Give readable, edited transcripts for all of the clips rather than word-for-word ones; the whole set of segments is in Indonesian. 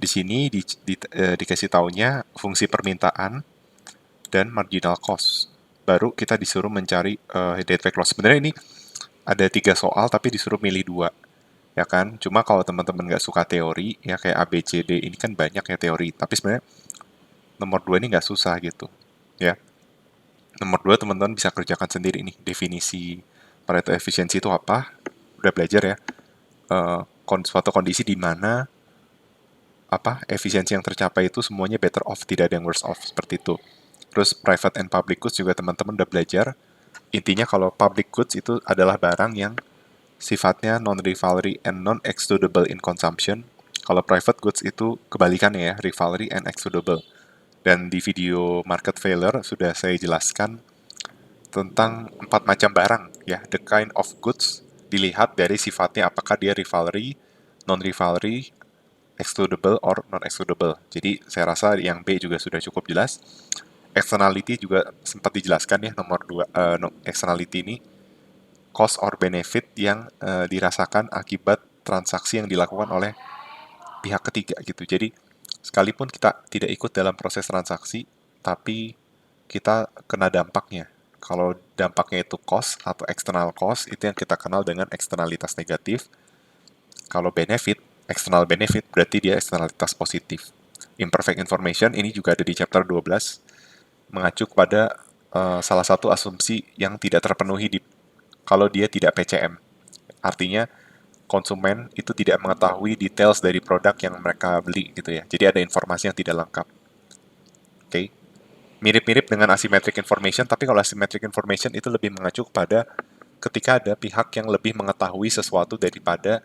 Di sini dikasih taunya fungsi permintaan dan marginal cost. Baru kita disuruh mencari deadweight loss. Sebenarnya ini ada 3 soal tapi disuruh milih 2, ya kan? Cuma kalau teman-teman nggak suka teori, ya kayak A, B, C, D, ini kan banyak ya teori. Tapi sebenarnya nomor 2 ini nggak susah gitu, ya. Nomor 2 teman-teman bisa kerjakan sendiri nih. Definisi Pareto efisiensi itu apa? Udah belajar ya. Suatu kondisi di mana efisiensi yang tercapai itu semuanya better off, tidak ada yang worse off, seperti itu. Terus private and public goods juga teman-teman udah belajar. Intinya kalau public goods itu adalah barang yang sifatnya non-rivalry and non-excludable in consumption. Kalau private goods itu kebalikannya ya, rivalry and excludable. Dan di video market failure sudah saya jelaskan tentang 4 macam barang ya, the kind of goods dilihat dari sifatnya apakah dia rivalry, non-rivalry, excludable or non-excludable. Jadi saya rasa yang B juga sudah cukup jelas. Externality juga sempat dijelaskan ya, nomor 2 externality ini cost or benefit yang dirasakan akibat transaksi yang dilakukan oleh pihak ketiga gitu. Jadi sekalipun kita tidak ikut dalam proses transaksi, tapi kita kena dampaknya. Kalau dampaknya itu cost atau external cost, itu yang kita kenal dengan eksternalitas negatif. Kalau benefit, external benefit, berarti dia eksternalitas positif. Imperfect information ini juga ada di chapter 12, mengacu kepada salah satu asumsi yang tidak terpenuhi kalau dia tidak PCM. Artinya konsumen itu tidak mengetahui details dari produk yang mereka beli gitu ya. Jadi ada informasi yang tidak lengkap. Oke. Okay? Mirip-mirip dengan asymmetric information, tapi kalau asymmetric information itu lebih mengacu kepada ketika ada pihak yang lebih mengetahui sesuatu daripada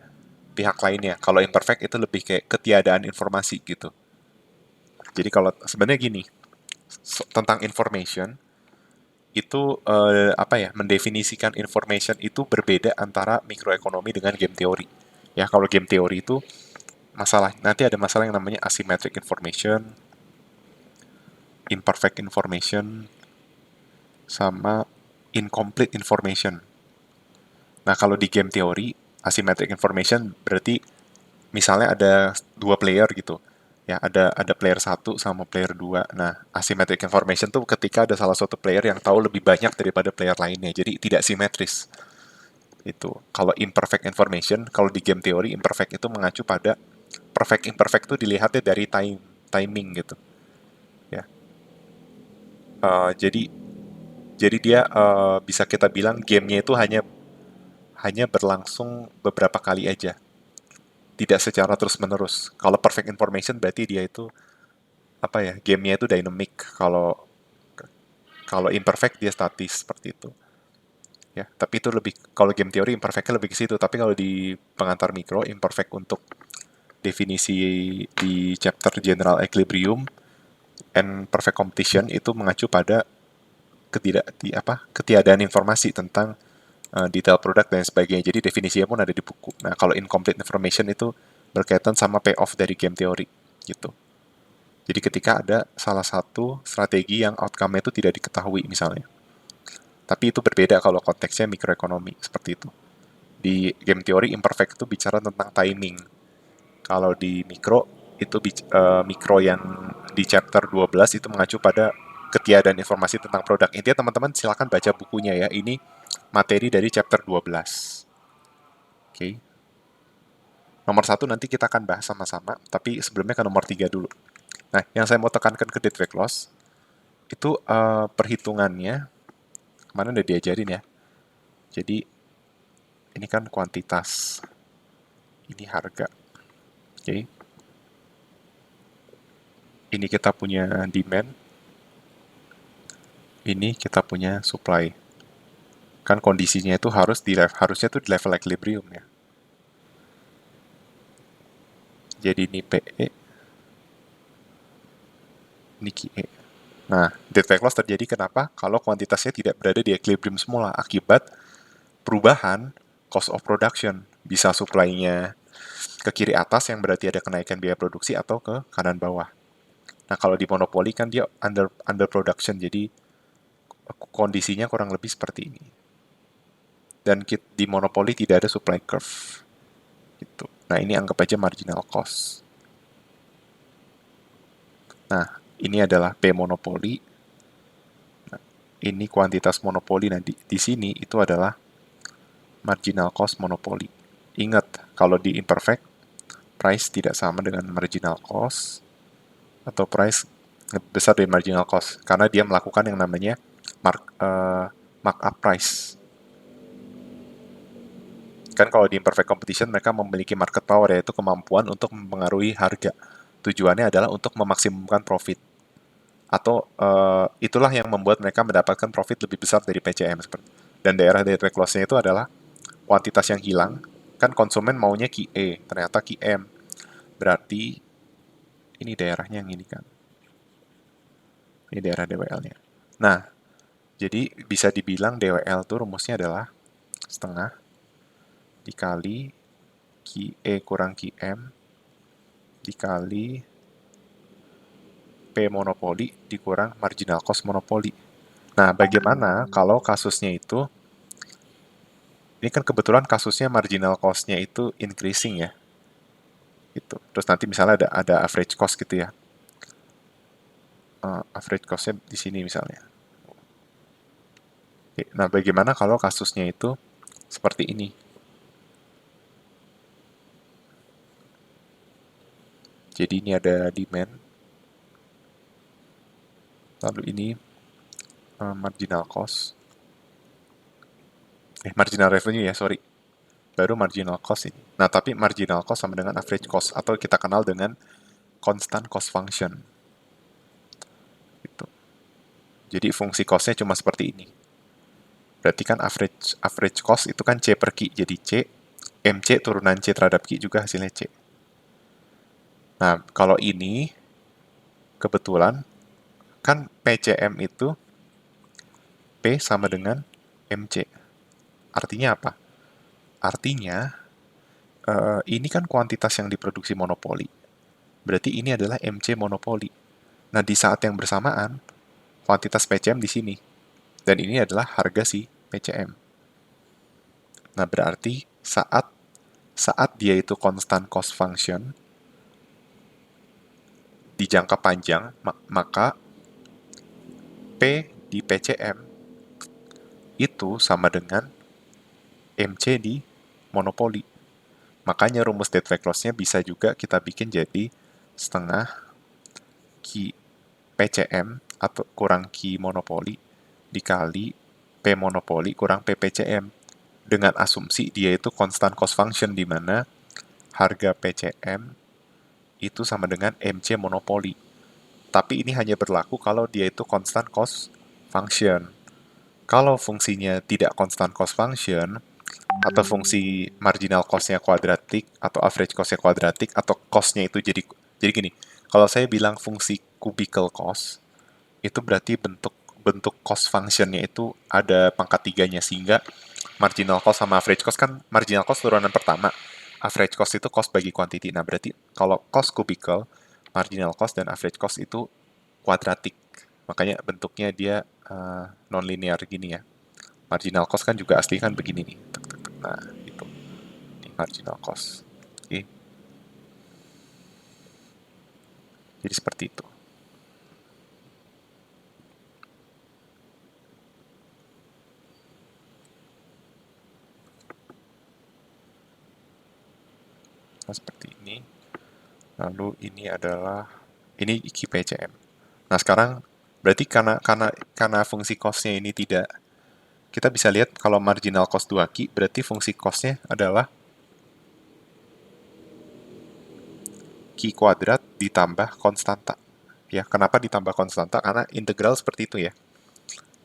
pihak lainnya. Kalau imperfect itu lebih kayak ketiadaan informasi gitu. Jadi kalau sebenarnya gini, tentang information itu mendefinisikan information itu berbeda antara mikroekonomi dengan game teori. Ya, kalau game teori itu nanti ada masalah yang namanya asymmetric information, imperfect information, sama incomplete information. Nah, kalau di game teori, asymmetric information berarti misalnya ada 2 player gitu. Ya, ada player 1 sama player 2. Nah, asymmetric information tuh ketika ada salah satu player yang tahu lebih banyak daripada player lainnya. Jadi tidak simetris. Itu. Kalau imperfect information, kalau di game teori imperfect itu mengacu pada perfect imperfect tuh dilihatnya dari timing gitu. Ya. Jadi dia bisa kita bilang gamenya itu hanya berlangsung beberapa kali aja, tidak secara terus-menerus. Kalau perfect information berarti dia itu gamenya itu dynamic. Kalau kalau imperfect dia statis seperti itu. Ya, tapi itu lebih kalau game teori imperfectnya lebih ke situ. Tapi kalau di pengantar mikro imperfect untuk definisi di chapter general equilibrium and perfect competition itu mengacu pada ketiadaan informasi tentang detail produk dan sebagainya. Jadi definisinya pun ada di buku. Nah, kalau incomplete information itu berkaitan sama payoff dari game teori gitu. Jadi ketika ada salah satu strategi yang outcome-nya itu tidak diketahui misalnya. Tapi itu berbeda kalau konteksnya mikroekonomi, seperti itu. Di game teori imperfect itu bicara tentang timing. Kalau di mikro, itu mikro yang di chapter 12 itu mengacu pada ketiadaan informasi tentang produk. Intinya teman-teman silakan baca bukunya ya. Ini materi dari chapter 12. Oke. Okay. Nomor 1 nanti kita akan bahas sama-sama, tapi sebelumnya ke nomor 3 dulu. Nah, yang saya mau tekankan ke deadweight loss, itu perhitungannya, kemarin udah diajarin ya. Jadi, ini kan kuantitas, ini harga. Oke. Okay. Ini kita punya demand, ini kita punya supply. Kan kondisinya itu harusnya tuh di level equilibrium ya. Jadi ini PE, ini QE. Nah, deadweight loss terjadi kenapa? Kalau kuantitasnya tidak berada di equilibrium semula akibat perubahan cost of production. Bisa supply-nya ke kiri atas yang berarti ada kenaikan biaya produksi atau ke kanan bawah. Nah, kalau di monopoli kan dia under production, jadi kondisinya kurang lebih seperti ini. Dan di monopoli tidak ada supply curve. Gitu. Nah, ini anggap aja marginal cost. Nah, ini adalah P monopoli. Nah, ini kuantitas monopoli. Nah, di sini itu adalah marginal cost monopoli. Ingat, kalau di imperfect, price tidak sama dengan marginal cost, atau price besar dari marginal cost, karena dia melakukan yang namanya markup price. Kan kalau di imperfect competition mereka memiliki market power, yaitu kemampuan untuk mempengaruhi harga. Tujuannya adalah untuk memaksimumkan profit. Atau itulah yang membuat mereka mendapatkan profit lebih besar dari PCM. Dan daerah gateway close-nya itu adalah kuantitas yang hilang. Kan konsumen maunya QE, ternyata QM. Berarti ini daerahnya yang ini kan. Ini daerah DWL-nya. Nah, jadi bisa dibilang DWL itu rumusnya adalah setengah dikali QE kurang QM dikali P monopoli dikurang marginal cost monopoli. Nah, bagaimana kalau kasusnya itu, ini kan kebetulan kasusnya marginal cost-nya itu increasing ya, gitu. Terus nanti misalnya ada average cost gitu ya. Average cost-nya di sini misalnya. Oke, nah, bagaimana kalau kasusnya itu seperti ini? Jadi ini ada demand, lalu ini marginal cost, marginal revenue ya, sorry. Baru marginal cost ini. Nah, tapi marginal cost sama dengan average cost, atau kita kenal dengan constant cost function. Gitu. Jadi fungsi cost-nya cuma seperti ini. Berarti kan average cost itu kan C per Q. Jadi C, MC turunan C terhadap Q juga hasilnya C. Nah, kalau ini kebetulan kan PCM itu P sama dengan MC. Artinya apa? Artinya ini kan kuantitas yang diproduksi monopoli. Berarti ini adalah MC monopoli. Nah, di saat yang bersamaan, kuantitas PCM di sini. Dan ini adalah harga si PCM. Nah, berarti saat dia itu constant cost function di jangka panjang, maka P di PCM itu sama dengan MC di monopoli. Makanya rumus Debit Loss-nya bisa juga kita bikin jadi setengah Q PCM atau kurang Q monopoli dikali P monopoli kurang P PCM. Dengan asumsi dia itu constant cost function, di mana harga PCM itu sama dengan MC monopoli. Tapi ini hanya berlaku kalau dia itu constant cost function. Kalau fungsinya tidak constant cost function, atau fungsi marginal cost-nya kuadratik, atau average cost-nya kuadratik, atau cost-nya itu jadi gini, kalau saya bilang fungsi cubicle cost, itu berarti bentuk cost function-nya itu ada pangkat tiganya, sehingga marginal cost sama average cost kan marginal cost turunan pertama, average cost itu cost bagi quantity. Nah, berarti kalau cost cubicle, marginal cost dan average cost itu kuadratik. Makanya bentuknya dia non-linear gini ya. Marginal cost kan juga asli kan begini nih. Nah, itu. Ini marginal cost. Oke. Jadi seperti itu. Nah, seperti ini. Lalu ini adalah ini PCM. Nah, sekarang berarti karena fungsi cost-nya ini tidak, kita bisa lihat kalau marginal cost 2Q, berarti fungsi cost-nya adalah Q kuadrat ditambah konstanta. Ya, kenapa ditambah konstanta? Karena integral seperti itu ya.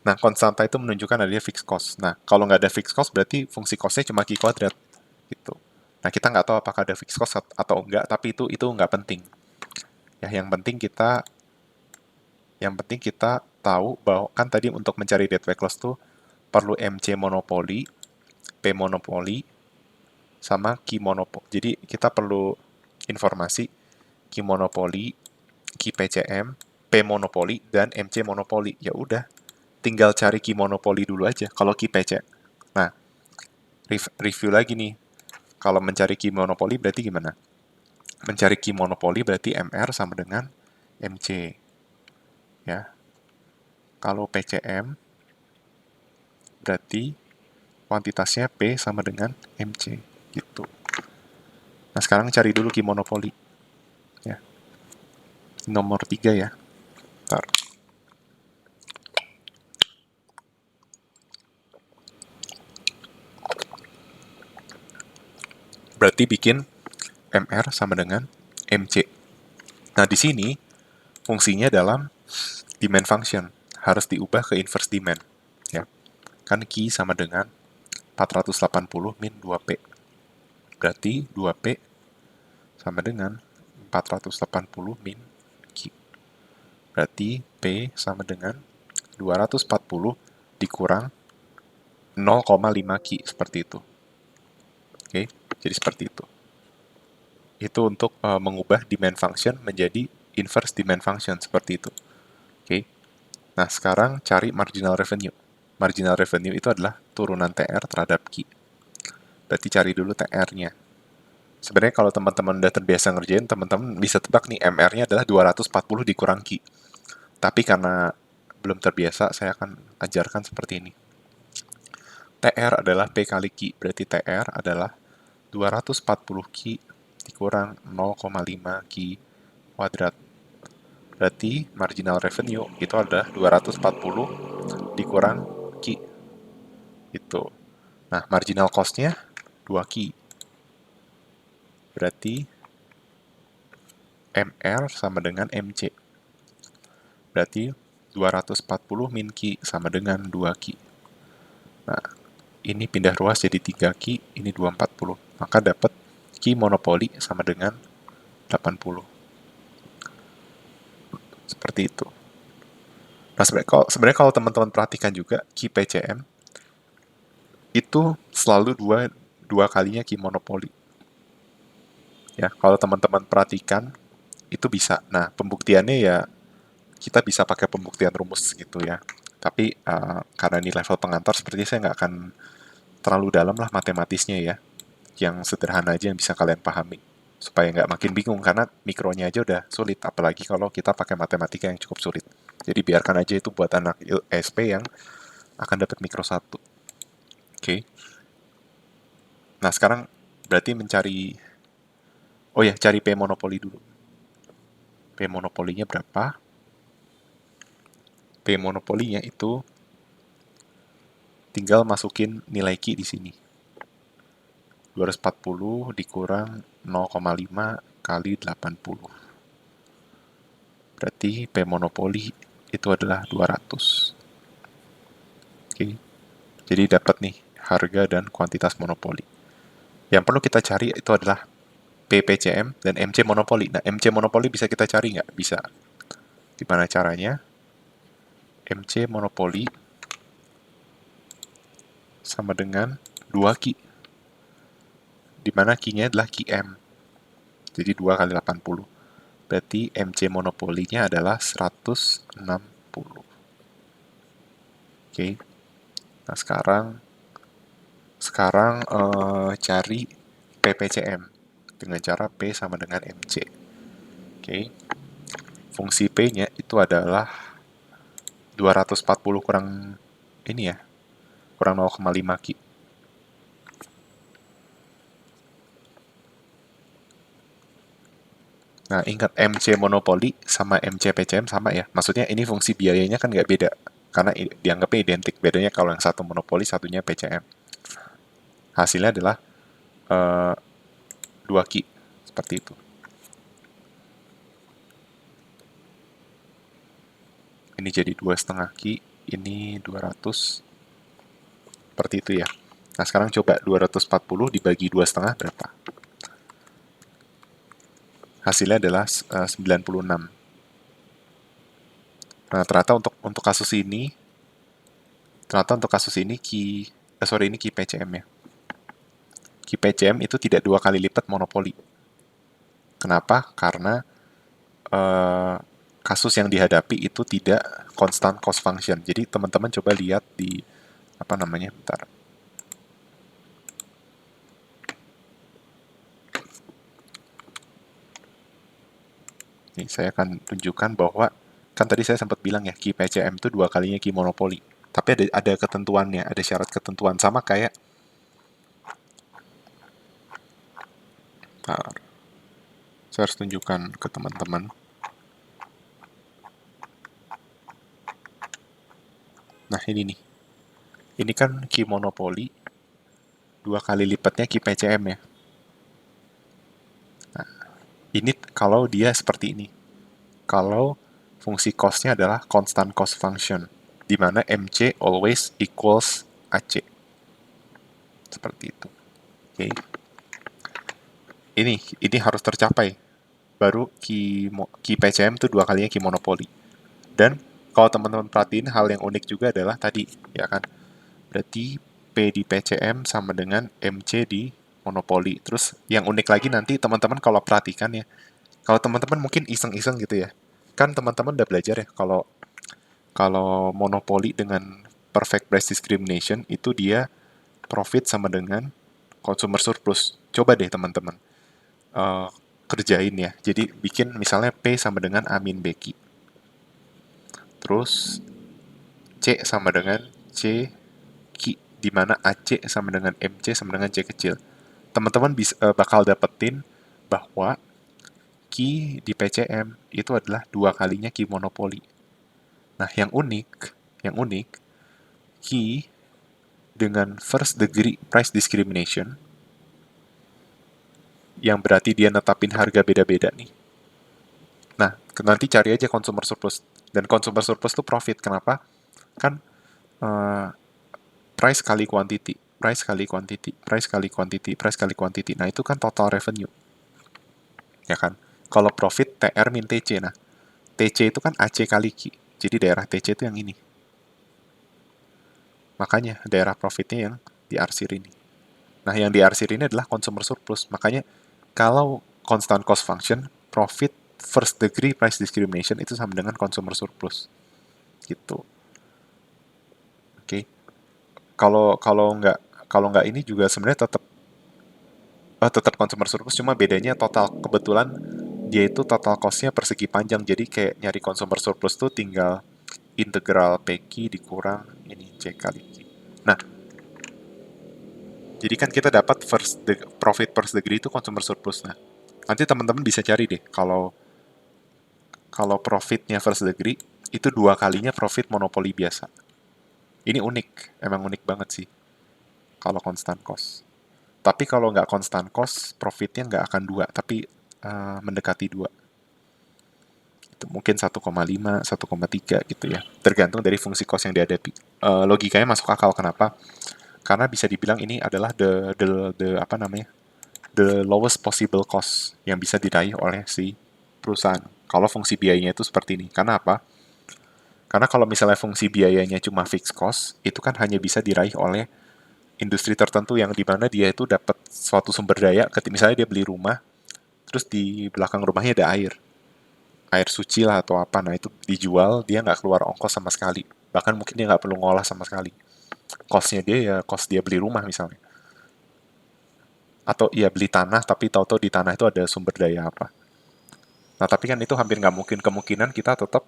Nah, konstanta itu menunjukkan adanya fixed cost. Nah, kalau nggak ada fixed cost, berarti fungsi cost-nya cuma Q kuadrat. Gitu. Nah, kita nggak tahu apakah ada fixed cost atau enggak, tapi itu nggak penting. Ya, yang penting kita tahu bahwa kan tadi untuk mencari dead weight loss tuh perlu MC monopoli, P monopoli, sama Q monopoli. Jadi kita perlu informasi Q monopoli, Q PCM, P monopoli, dan MC monopoli. Ya udah, tinggal cari Q monopoli dulu aja. Kalau Q PC. Nah, review lagi nih. Kalau mencari Q monopoli berarti gimana? Mencari Q monopoli berarti MR sama dengan MC. ya. Kalau PCM berarti kuantitasnya P sama dengan MC gitu. Nah, sekarang cari dulu key monopoli ya. Nomor 3 ya. Bentar. Berarti bikin MR sama dengan MC. Nah, di sini fungsinya dalam demand function harus diubah ke inverse demand ya. Kan Q sama dengan 480 min 2P. Berarti 2P sama dengan 480 min Q. Berarti P sama dengan 240 dikurang 0,5 Q seperti itu. Oke, jadi seperti itu. Itu untuk mengubah demand function menjadi inverse demand function seperti itu. Oke. Nah, sekarang cari marginal revenue. Marginal revenue itu adalah turunan TR terhadap Q. Berarti cari dulu TR-nya. Sebenarnya kalau teman-teman udah terbiasa ngerjain, teman-teman bisa tebak nih MR-nya adalah 240 dikurang Q. Tapi karena belum terbiasa, saya akan ajarkan seperti ini. TR adalah P kali Q, berarti TR adalah 240 Q dikurang 0,5 Q kuadrat. Berarti marginal revenue itu adalah 240 dikurang Q. Itu. Nah, marginal cost-nya 2 Q. Berarti MR sama dengan MC. Berarti 240 min Q sama dengan 2 Q. Nah, ini pindah ruas jadi 3 Q, ini 240. Maka dapat Q monopoli sama dengan 80. Seperti itu. Nah, sebenarnya kalau teman-teman perhatikan juga, Q PCM itu selalu dua kalinya Q monopoli. Ya, kalau teman-teman perhatikan, itu bisa. Nah, pembuktiannya ya kita bisa pakai pembuktian rumus gitu ya. Tapi karena ini level pengantar, sepertinya saya nggak akan terlalu dalam lah matematisnya ya. Yang sederhana aja yang bisa kalian pahami. Supaya nggak makin bingung, karena mikronya aja udah sulit. Apalagi kalau kita pakai matematika yang cukup sulit. Jadi biarkan aja itu buat anak SP yang akan dapat mikro 1. Oke. Nah, sekarang berarti mencari... Oh ya, cari P monopoli dulu. P monopolinya berapa? P monopolinya itu tinggal masukin nilai Q di sini. 240 dikurang 0,5 kali 80. Berarti P monopoli itu adalah 200. Oke. Jadi dapat nih harga dan kuantitas monopoli. Yang perlu kita cari itu adalah PPCM dan MC monopoli. Nah, MC monopoli bisa kita cari nggak? Bisa. Gimana caranya? MC monopoli sama dengan 2 Q. Di mana Q-nya adalah QM. Jadi 2 kali 80. Berarti MC monopolinya adalah 160. Oke. Nah, sekarang cari PPCM dengan cara P sama dengan MC. Oke. Fungsi P-nya itu adalah 240 kurang ini ya, kurang 0,5 Q. Nah, ingat MC monopoli sama MC PCM sama ya. Maksudnya ini fungsi biayanya kan nggak beda. Karena dianggapnya identik. Bedanya kalau yang satu monopoli, satunya PCM. Hasilnya adalah 2 Q. Seperti itu. Ini jadi 2,5 Q. Ini 200. Seperti itu ya. Nah, sekarang coba 240 dibagi 2,5 berapa? Hasilnya adalah 96. Nah, ternyata untuk kasus ini ini Q PCM ya. Q PCM itu tidak 2 kali lipat monopoli. Kenapa? Karena kasus yang dihadapi itu tidak constant cost function. Jadi teman-teman coba lihat di apa namanya, bentar. Ini saya akan tunjukkan bahwa Kan tadi saya sempat bilang ya, Ki PCM itu 2 kalinya Ki monopoli. Tapi ada ketentuannya, ada syarat ketentuan. Sama kayak, bentar, saya harus tunjukkan ke teman-teman. Nah ini nih, ini kan Ki monopoli, 2 kali lipatnya Ki PCM ya. Nah, ini kalau dia seperti ini. Kalau fungsi cost-nya adalah constant cost function, di mana MC always equals AC. Seperti itu. Oke. Ini harus tercapai. Baru Ki PCM itu 2 kalinya Ki monopoli. Dan kalau teman-teman perhatiin, hal yang unik juga adalah tadi, ya kan? Berarti P di PCM sama dengan MC di monopoli. Terus yang unik lagi nanti teman-teman kalau perhatikan ya, kalau teman-teman mungkin iseng-iseng gitu ya, kan teman-teman udah belajar ya, kalau kalau monopoli dengan perfect price discrimination itu dia profit sama dengan consumer surplus. Coba deh teman-teman eh, kerjain ya. Jadi bikin misalnya P sama dengan A min B terus C sama dengan C Ki, di mana AC sama dengan MC sama dengan C kecil. Teman-teman bakal dapetin bahwa Ki di PCM itu adalah 2 kalinya Ki monopoli. Nah, yang unik, Ki dengan first degree price discrimination, yang berarti dia netapin harga beda-beda nih. Nah, nanti cari aja consumer surplus. Dan consumer surplus itu profit. Kenapa? Kan eh, price kali quantity, price kali quantity, price kali quantity, price kali quantity. Nah, itu kan total revenue. Ya kan? Kalau profit TR min TC. Nah, TC itu kan AC kali Q. Jadi daerah TC itu yang ini. Makanya daerah profitnya yang diarsir ini. Nah, yang diarsir ini adalah consumer surplus. Makanya kalau constant cost function, profit first degree price discrimination itu sama dengan consumer surplus. Gitu. Oke. Okay. Kalau nggak ini juga sebenarnya tetap consumer surplus, cuma bedanya total, kebetulan dia itu total cost-nya persegi panjang, jadi kayak nyari consumer surplus tuh tinggal integral PQ dikurang ini C kali Q. Nah, jadi kan kita dapat profit first degree itu consumer surplus. Nah, nanti teman-teman bisa cari deh, kalau kalau profitnya first degree itu 2 kalinya profit monopoli biasa. Ini unik, emang unik banget sih kalau constant cost. Tapi kalau nggak constant cost, profitnya nggak akan 2, tapi mendekati 2. Itu mungkin 1,5, 1,3 gitu ya. Tergantung dari fungsi cost yang dihadapi. Logikanya masuk akal, kenapa? Karena bisa dibilang ini adalah the apa namanya? The lowest possible cost yang bisa diraih oleh si perusahaan. Kalau fungsi biayanya itu seperti ini. Karena apa? Karena kalau misalnya fungsi biayanya cuma fixed cost, itu kan hanya bisa diraih oleh industri tertentu yang dimana dia itu dapat suatu sumber daya, misalnya dia beli rumah, terus di belakang rumahnya ada air suci lah atau apa, nah itu dijual, dia nggak keluar ongkos sama sekali. Bahkan mungkin dia nggak perlu ngolah sama sekali. Costnya dia ya cost dia beli rumah misalnya. Atau ya beli tanah, tapi tahu-tahu di tanah itu ada sumber daya apa. Nah tapi kan itu hampir nggak mungkin, kemungkinan kita tetap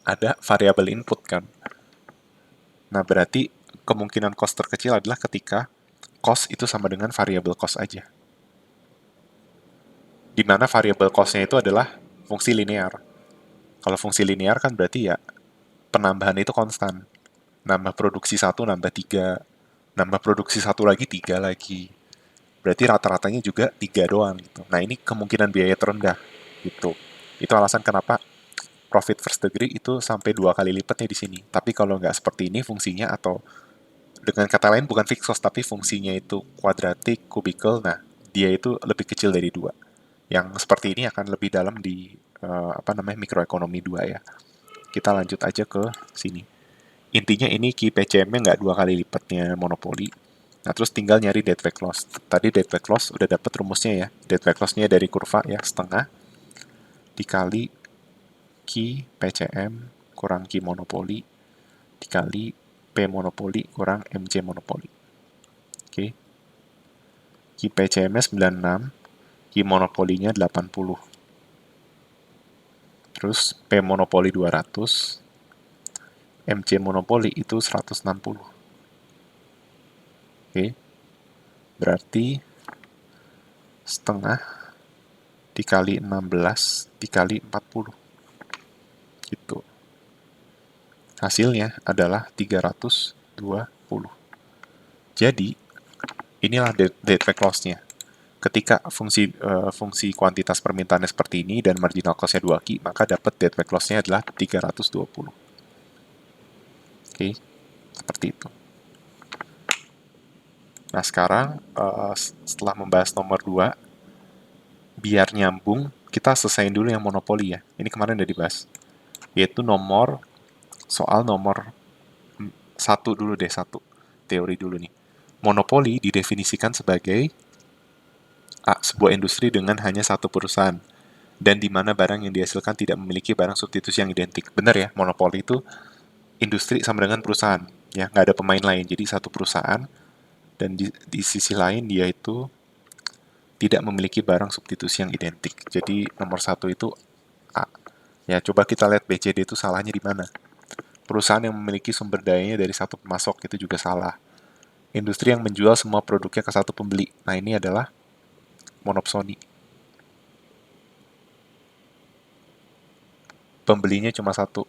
ada variabel input kan. Nah berarti kemungkinan cost terkecil adalah ketika cost itu sama dengan variabel cost aja. Di mana variabel cost-nya itu adalah fungsi linear. Kalau fungsi linear kan berarti ya penambahan itu konstan. Nambah produksi satu, nambah tiga. Nambah produksi satu lagi, tiga lagi. Berarti rata-ratanya juga tiga doang gitu. Nah ini kemungkinan biaya terendah gitu. Itu alasan kenapa profit first degree itu sampai 2 kali lipatnya di sini. Tapi kalau nggak seperti ini fungsinya, atau dengan kata lain bukan fixed cost tapi fungsinya itu kuadratik, kubikel, nah dia itu lebih kecil dari 2. Yang seperti ini akan lebih dalam di apa namanya mikroekonomi 2 ya. Kita lanjut aja ke sini. Intinya ini Ki PCM-nya nggak 2 kali lipatnya monopoli. Nah, terus tinggal nyari dead weight loss. Tadi dead weight loss udah dapet rumusnya ya. Dead weight loss-nya dari kurva ya, setengah dikali Ki PCM kurang Ki monopoli dikali P monopoli kurang MC monopoli. Oke. Ki PCM-nya 96, Ki monopolinya 80. Terus P monopoli 200, MC monopoli itu 160. Oke, berarti setengah dikali 16 dikali 40. Gitu. Hasilnya adalah 320. Jadi, inilah dead loss-nya. Ketika fungsi kuantitas permintaannya seperti ini dan marginal cost-nya 2Q, maka dapat dead loss-nya adalah 320. Oke, seperti itu. Nah, sekarang setelah membahas nomor 2, biar nyambung, kita selesaiin dulu yang monopoli ya. Ini kemarin udah dibahas. Yaitu soal nomor 1 dulu deh, 1. Teori dulu nih. Monopoli didefinisikan sebagai sebuah industri dengan hanya satu perusahaan, dan di mana barang yang dihasilkan tidak memiliki barang substitusi yang identik. Benar ya, monopoli itu industri sama dengan perusahaan. Ya, nggak ada pemain lain, jadi satu perusahaan, dan di sisi lain dia itu tidak memiliki barang substitusi yang identik. Jadi nomor 1 itu A. Ya, coba kita lihat BCD itu salahnya di mana. Perusahaan yang memiliki sumber dayanya dari satu pemasok itu juga salah. Industri yang menjual semua produknya ke satu pembeli. Nah, ini adalah monopsoni. Pembelinya cuma satu.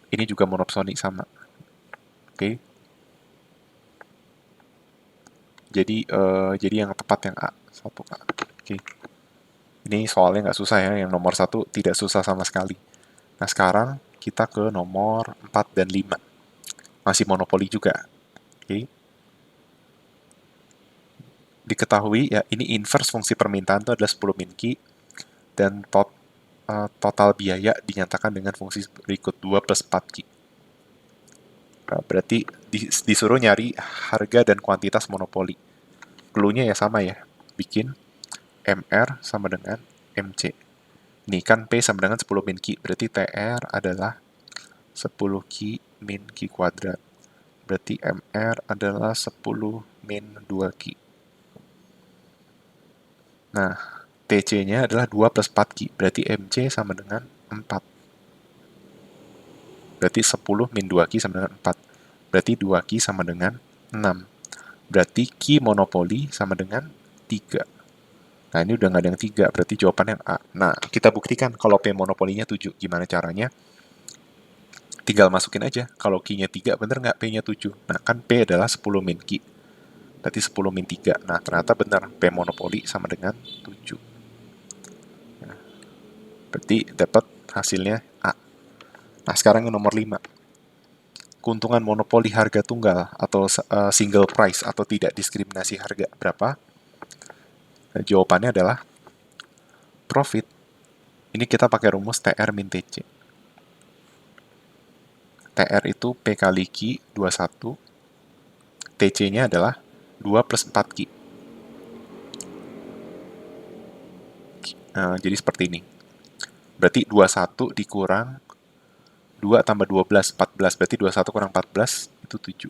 Ini juga monopsoni sama. Oke. Jadi yang tepat yang A. 1A. Oke. Ini soalnya nggak susah ya. Yang nomor 1 tidak susah sama sekali. Nah, sekarang kita ke nomor 4 dan 5. Masih monopoli juga. Oke. Diketahui ya, ini inverse fungsi permintaan itu adalah 10 min Q, dan total biaya dinyatakan dengan fungsi berikut 2 plus 4Q. Nah, berarti disuruh nyari harga dan kuantitas monopoli. Clue-nya ya sama ya, bikin MR sama dengan MC. Ini kan P sama dengan 10 min Q, berarti TR adalah 10 Q min Q kuadrat. Berarti MR adalah 10 min 2Q. Nah, TC-nya adalah 2 plus 4Q, berarti MC sama dengan 4. Berarti 10 min 2Q sama dengan 4. Berarti 2Q sama dengan 6. Berarti Q monopoli sama dengan 3. Nah, ini udah nggak ada yang 3, berarti jawabannya yang A. Nah, kita buktikan kalau P monopolinya 7. Gimana caranya? Tinggal masukin aja. Kalau Q-nya 3, bener nggak P-nya 7? Nah, kan P adalah 10 min Q. Berarti 10 min 3. Nah, ternyata benar. P monopoli sama dengan 7. Nah, berarti dapat hasilnya A. Nah, sekarang yang nomor 5. Keuntungan monopoli harga tunggal atau single price atau tidak diskriminasi harga berapa? Nah, jawabannya adalah profit. Ini kita pakai rumus TR min TC. TR itu P kali Q 21. TC-nya adalah 2 plus 4Q. Jadi seperti ini. Berarti 21 dikurang 2 tambah 12, 14. Berarti 21 kurang 14, itu 7.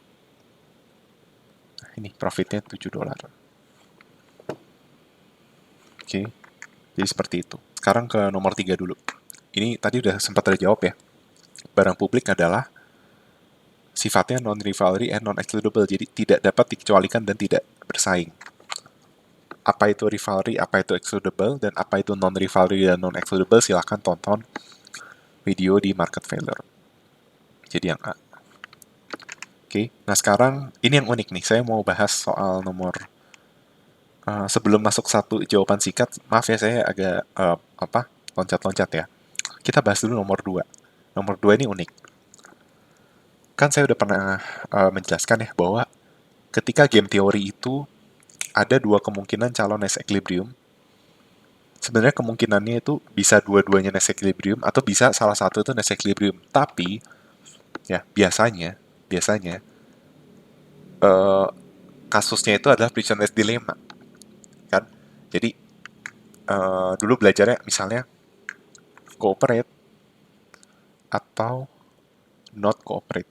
Nah, ini profitnya $7. Oke, jadi seperti itu. Sekarang ke nomor 3 dulu. Ini tadi udah sempat terjawab ya. Barang publik adalah sifatnya non-rivalry and non-excludable, jadi tidak dapat dikecualikan dan tidak bersaing. Apa itu rivalry, apa itu excludable, dan apa itu non-rivalry dan non-excludable, silahkan tonton video di market failure. Jadi yang A. Oke, nah sekarang ini yang unik nih, saya mau bahas soal nomor sebelum masuk satu jawaban sikat, maaf ya saya agak loncat-loncat ya. Kita bahas dulu nomor 2. Nomor 2 ini unik. Kan saya udah pernah menjelaskan ya bahwa ketika game teori itu ada dua kemungkinan calon Nash equilibrium. Sebenarnya kemungkinannya itu bisa dua-duanya Nash equilibrium atau bisa salah satu itu Nash equilibrium. Tapi ya biasanya kasusnya itu adalah prisoner's dilemma, kan? Jadi dulu belajarnya misalnya cooperate atau not cooperate,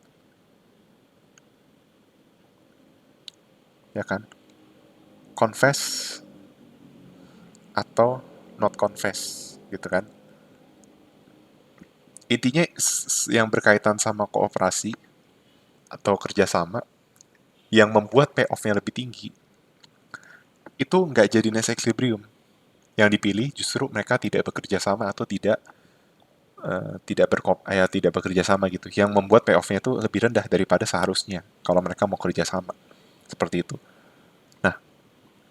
ya kan? Confess atau not confess, gitu kan? Intinya yang berkaitan sama kooperasi atau kerjasama yang membuat payoff-nya lebih tinggi, itu nggak jadi nice equilibrium. Yang dipilih justru mereka tidak bekerja sama atau tidak bekerja sama gitu, yang membuat payoff-nya itu lebih rendah daripada seharusnya kalau mereka mau kerja sama seperti itu. Nah,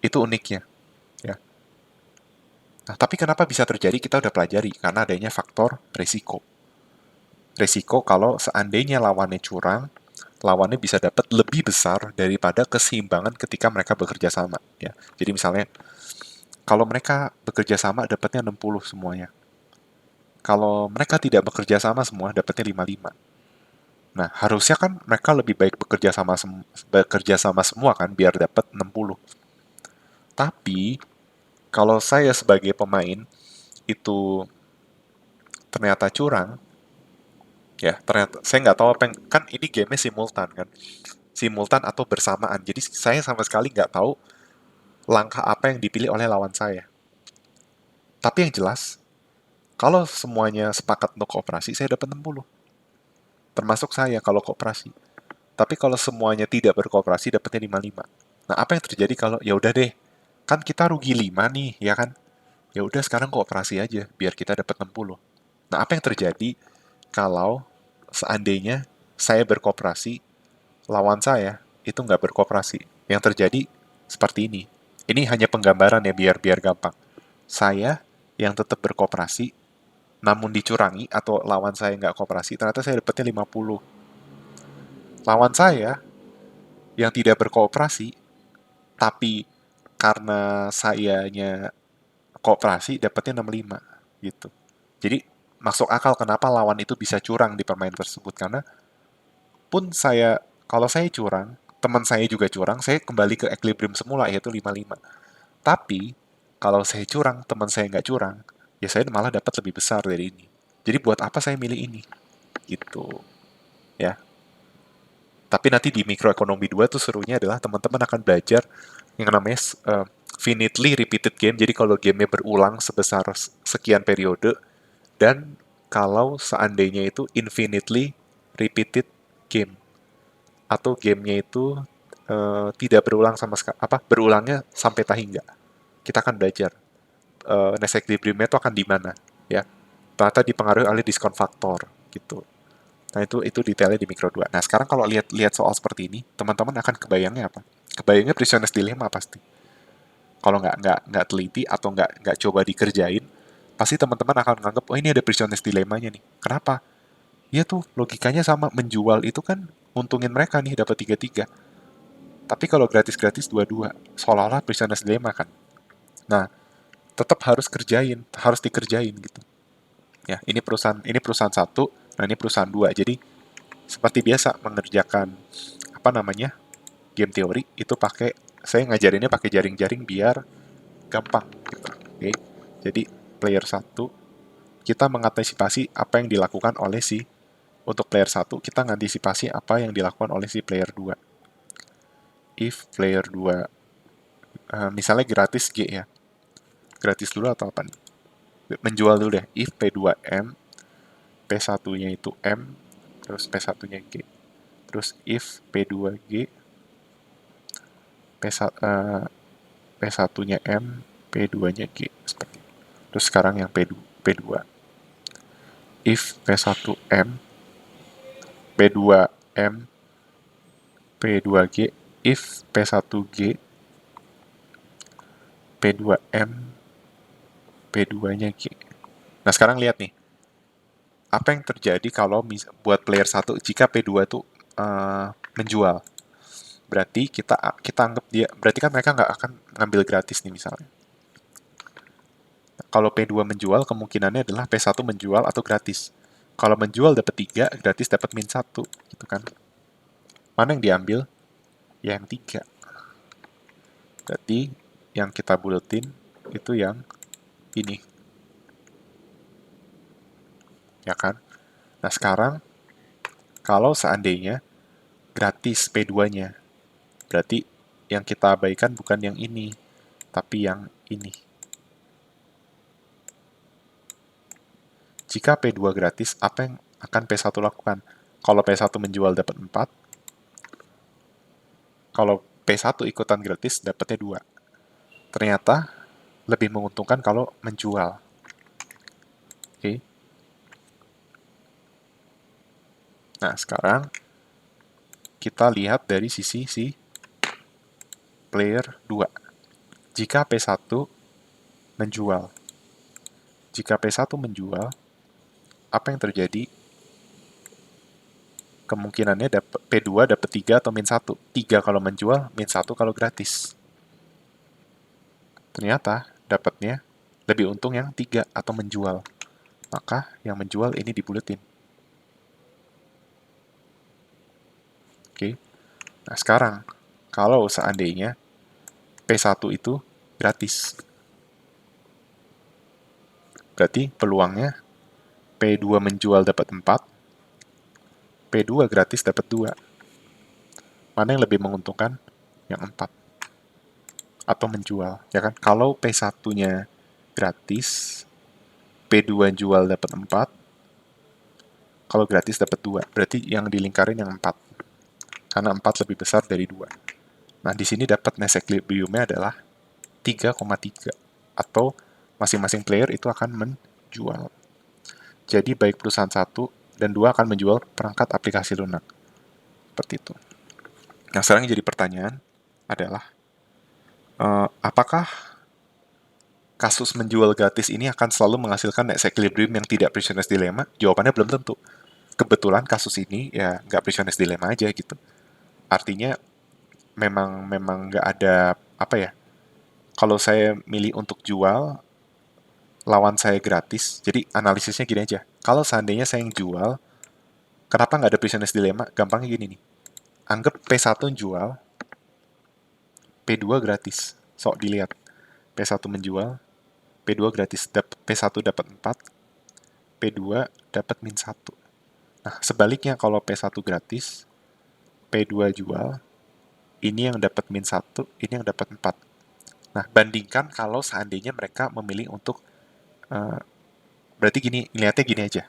itu uniknya ya. Nah, tapi kenapa bisa terjadi kita udah pelajari, karena adanya faktor resiko. Resiko kalau seandainya lawannya curang, lawannya bisa dapat lebih besar daripada keseimbangan ketika mereka bekerja sama ya. Jadi misalnya kalau mereka bekerja sama dapatnya 60 semuanya. Kalau mereka tidak bekerja sama semua dapatnya 55. Nah, harusnya kan mereka lebih baik bekerja sama semua kan biar dapat 60. Tapi kalau saya sebagai pemain itu ternyata curang, ya ternyata saya nggak tahu apa yang, kan ini game simultan kan, simultan atau bersamaan. Jadi saya sama sekali nggak tahu langkah apa yang dipilih oleh lawan saya. Tapi yang jelas, kalau semuanya sepakat untuk kooperasi, saya dapat 60. Termasuk saya kalau kooperasi. Tapi kalau semuanya tidak berkooperasi, dapatnya 55. Nah, apa yang terjadi kalau, ya udah deh, kan kita rugi 5 nih, ya kan? Ya udah sekarang kooperasi aja, biar kita dapat 60. Nah, apa yang terjadi kalau seandainya saya berkooperasi, lawan saya itu nggak berkooperasi? Yang terjadi seperti ini. Ini hanya penggambaran ya, biar gampang. Saya yang tetap berkooperasi, namun dicurangi atau lawan saya nggak kooperasi, ternyata saya dapatnya 50. Lawan saya yang tidak berkooperasi, tapi karena sayanya kooperasi, dapatnya 65 gitu. Jadi masuk akal kenapa lawan itu bisa curang di permainan tersebut, karena pun saya, kalau saya curang, teman saya juga curang, saya kembali ke equilibrium semula yaitu 55. Tapi kalau saya curang, teman saya nggak curang, ya saya malah dapat lebih besar dari ini. Jadi buat apa saya milih ini? Gitu ya. Tapi nanti di mikroekonomi 2 tuh serunya adalah teman-teman akan belajar yang namanya finitely repeated game. Jadi kalau gamenya berulang sebesar sekian periode, dan kalau seandainya itu infinitely repeated game, atau gamenya itu tidak berulang sama sekali, apa berulangnya sampai tahingga. Kita akan belajar next equilibrium itu akan di mana ya. Ternyata dipengaruhi oleh diskon faktor gitu. Nah, itu detailnya di Mikro 2. Nah, sekarang kalau lihat soal seperti ini, teman-teman akan kebayangnya apa? Kebayangnya Prisoner's Dilemma pasti. Kalau nggak teliti atau nggak coba dikerjain, pasti teman-teman akan menganggap, oh ini ada Prisoner's Dilemma-nya nih. Kenapa? Ya tuh, logikanya sama, menjual itu kan untungin mereka nih, dapat 3-3. Tapi kalau gratis-gratis 2-2, seolah-olah Prisoner's Dilemma kan. Nah, tetap harus dikerjain gitu. Ya, ini perusahaan satu, nah ini perusahaan dua. Jadi seperti biasa mengerjakan apa namanya game teori itu pakai, saya ngajarinnya pakai jaring-jaring biar gampang gitu. Oke. Jadi player satu kita mengantisipasi apa yang dilakukan oleh si, untuk player satu kita mengantisipasi apa yang dilakukan oleh si player 2. If player 2 misalnya gratis G ya. Gratis dulu atau apa nih? Menjual dulu deh. If P2M, P1-nya itu M, terus P1-nya G. Terus if P2G, P1-nya M, P2-nya G. Seperti itu. Terus sekarang yang P2. If P1M, P2M, P2G, if P1G, P2M, P2-nya G. Nah, sekarang lihat nih. Apa yang terjadi kalau buat player 1 jika P2 itu menjual? Berarti kita anggap dia, berarti kan mereka nggak akan ngambil gratis nih misalnya. Kalau P2 menjual, kemungkinannya adalah P1 menjual atau gratis. Kalau menjual dapat 3, gratis dapat min 1, gitu kan. Mana yang diambil? Ya, yang 3. Berarti yang kita buletin itu yang ini. Ya kan? Nah, sekarang kalau seandainya gratis P2-nya, berarti yang kita abaikan bukan yang ini, tapi yang ini. jika P2 gratis, apa yang akan P1 lakukan? Kalau P1 menjual dapat 4, kalau P1 ikutan gratis dapatnya 2. Ternyata lebih menguntungkan kalau menjual. Oke. Nah, sekarang kita lihat dari sisi si player 2. Jika P1 menjual. Jika P1 menjual, apa yang terjadi? Kemungkinannya P2 dapat 3 atau min 1. 3 kalau menjual, min 1 kalau gratis. Ternyata dapatnya lebih untung yang 3 atau menjual. Maka yang menjual ini dibuletin. Oke. Nah, sekarang kalau seandainya P1 itu gratis, berarti peluangnya P2 menjual dapat 4, P2 gratis dapat 2. Mana yang lebih menguntungkan? Yang 4. Atau menjual, ya kan? Kalau P1-nya gratis, P2 jual dapat 4, kalau gratis dapat 2. Berarti yang dilingkarin yang 4. Karena 4 lebih besar dari 2. Nah, di sini dapat Nash equilibrium-nya adalah 3,3. Atau masing-masing player itu akan menjual. Jadi baik perusahaan 1 dan 2 akan menjual perangkat aplikasi lunak. Seperti itu. Nah, sekarang yang jadi pertanyaan adalah, apakah kasus menjual gratis ini akan selalu menghasilkan Nash equilibrium yang tidak Prisoner's Dilemma? Jawabannya belum tentu. Kebetulan kasus ini ya nggak Prisoner's Dilemma aja gitu. Artinya memang nggak ada apa ya? Kalau saya milih untuk jual, lawan saya gratis. Jadi analisisnya gini aja. Kalau seandainya saya yang jual, kenapa nggak ada Prisoner's Dilemma? Gampangnya gini nih. Anggap P1 jual, P2 gratis. Sok dilihat. P1 menjual, P2 gratis. P1 dapat 4, P2 dapat min 1. Nah, sebaliknya kalau P1 gratis, P2 jual, ini yang dapat min 1, ini yang dapat 4. Nah, bandingkan kalau seandainya mereka memilih untuk, berarti gini, lihatnya gini aja.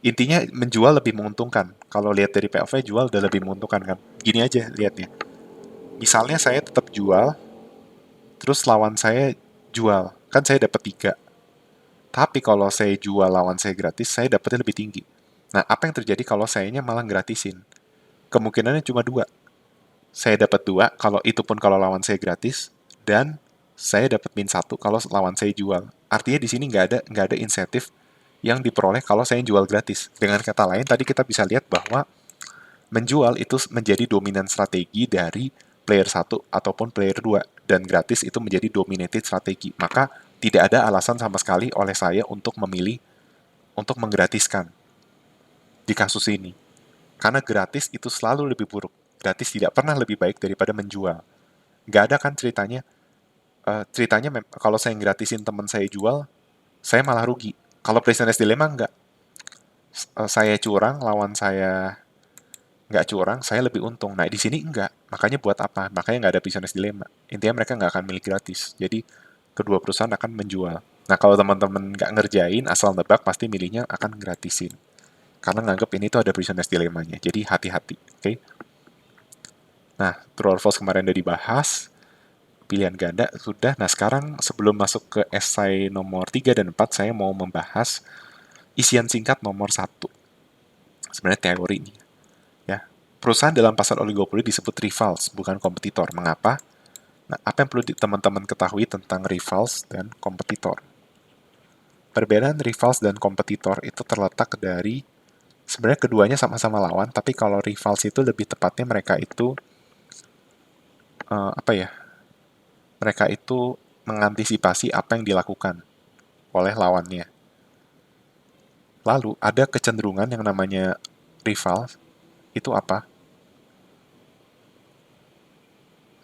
Intinya menjual lebih menguntungkan. Kalau lihat dari POV, jual udah lebih menguntungkan kan. Gini aja lihatnya. Misalnya saya tetap jual, terus lawan saya jual. Kan saya dapat 3. Tapi kalau saya jual lawan saya gratis, saya dapatnya lebih tinggi. Nah, apa yang terjadi kalau sayanya malah gratisin? Kemungkinannya cuma 2. Saya dapat 2, kalau itu pun kalau lawan saya gratis, dan saya dapat min 1 kalau lawan saya jual. Artinya di sini nggak ada insentif yang diperoleh kalau saya jual gratis. Dengan kata lain, tadi kita bisa lihat bahwa menjual itu menjadi dominan strategi dari player 1 ataupun player 2, dan gratis itu menjadi dominated strategi. Maka tidak ada alasan sama sekali oleh saya untuk memilih untuk menggratiskan di kasus ini. Karena gratis itu selalu lebih buruk. Gratis tidak pernah lebih baik daripada menjual. Nggak ada kan ceritanya kalau saya gratisin teman saya jual, saya malah rugi. Kalau Prisoner's Dilemma nggak. Saya curang, lawan saya nggak curang, saya lebih untung. Nah, di sini enggak. Makanya buat apa? Makanya nggak ada Prisoner's Dilemma. Intinya mereka nggak akan milik gratis. Jadi, kedua perusahaan akan menjual. Nah, kalau teman-teman nggak ngerjain, asal nebak, pasti milihnya akan gratisin. Karena nganggep ini tuh ada Prisoner's Dilemma-nya. Jadi, hati-hati. Oke? Okay? Nah, true or false kemarin udah dibahas. Pilihan ganda sudah. Nah, sekarang sebelum masuk ke esai nomor 3 dan 4, saya mau membahas isian singkat nomor 1. Sebenarnya teori ini. Ya. Perusahaan dalam pasar oligopoli disebut rivals, bukan kompetitor. Mengapa? Nah, apa yang perlu teman-teman ketahui tentang rivals dan kompetitor? Perbedaan rivals dan kompetitor itu terletak dari sebenarnya keduanya sama-sama lawan, tapi kalau rivals itu lebih tepatnya mereka itu apa ya? Mereka itu mengantisipasi apa yang dilakukan oleh lawannya. Lalu ada kecenderungan yang namanya rival, itu apa?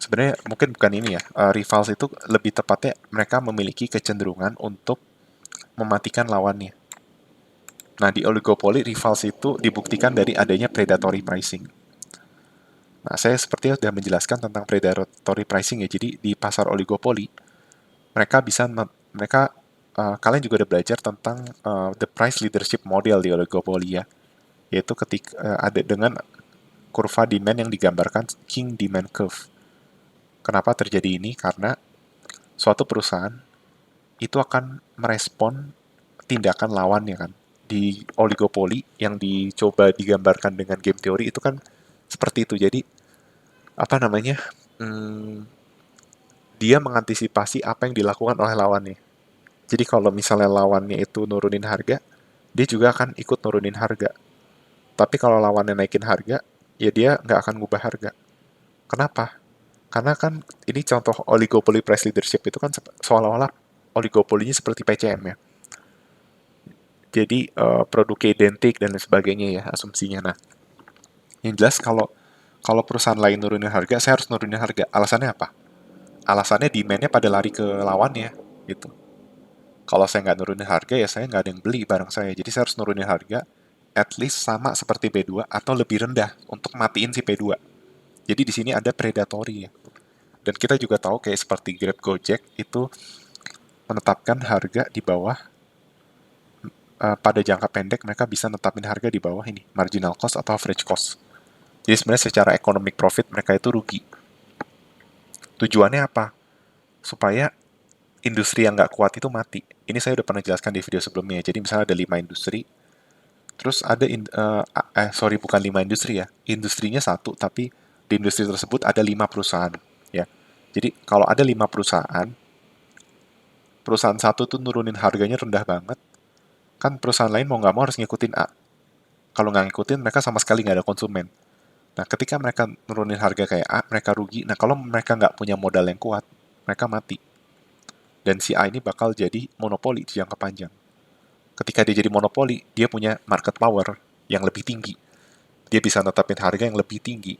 Sebenarnya mungkin bukan ini ya, rivals itu lebih tepatnya mereka memiliki kecenderungan untuk mematikan lawannya. Nah, di oligopoli, rivals itu dibuktikan dari adanya predatory pricing. Nah, saya sepertinya sudah menjelaskan tentang predatory pricing ya. Jadi, di pasar oligopoli, mereka kalian juga udah belajar tentang the price leadership model di oligopoli ya, yaitu ketika ada dengan kurva demand yang digambarkan King demand curve. Kenapa terjadi ini? Karena suatu perusahaan itu akan merespon tindakan lawannya kan. Di oligopoli yang dicoba digambarkan dengan game teori itu kan seperti itu. Jadi apa namanya? Hmm, dia mengantisipasi apa yang dilakukan oleh lawannya. Jadi kalau misalnya lawannya itu nurunin harga, dia juga akan ikut nurunin harga. Tapi kalau lawannya naikin harga, ya dia nggak akan ngubah harga. Kenapa? Karena kan ini contoh oligopoly price leadership itu kan seolah-olah oligopolinya seperti PCM ya. Jadi produknya identik dan lain sebagainya ya asumsinya. Nah, yang jelas kalau kalau perusahaan lain nurunin harga, saya harus nurunin harga. Alasannya apa? Alasannya demand-nya pada lari ke lawannya gitu. Kalau saya nggak nurunin harga ya saya nggak ada yang beli barang saya. Jadi saya harus nurunin harga at least sama seperti P2 atau lebih rendah untuk matiin si P2. Jadi di sini ada predatory ya. Dan kita juga tahu kayak seperti Grab Gojek itu menetapkan harga di bawah pada jangka pendek mereka bisa netapin harga di bawah ini marginal cost atau average cost. Jadi sebenarnya secara economic profit mereka itu rugi. Tujuannya apa? Supaya industri yang nggak kuat itu mati. Ini saya udah pernah jelaskan di video sebelumnya. Jadi misalnya ada 5 industri, terus ada sorry bukan 5 industri ya, industrinya satu tapi di industri tersebut ada 5 perusahaan ya. Jadi kalau ada 5 perusahaan, perusahaan satu tuh nurunin harganya rendah banget, kan perusahaan lain mau nggak mau harus ngikutin A. Kalau nggak ngikutin, mereka sama sekali nggak ada konsumen. Nah, ketika mereka nurunin harga kayak A, mereka rugi. Nah, kalau mereka nggak punya modal yang kuat, mereka mati. Dan si A ini bakal jadi monopoli di jangka panjang. Ketika dia jadi monopoli, dia punya market power yang lebih tinggi. Dia bisa netapin harga yang lebih tinggi.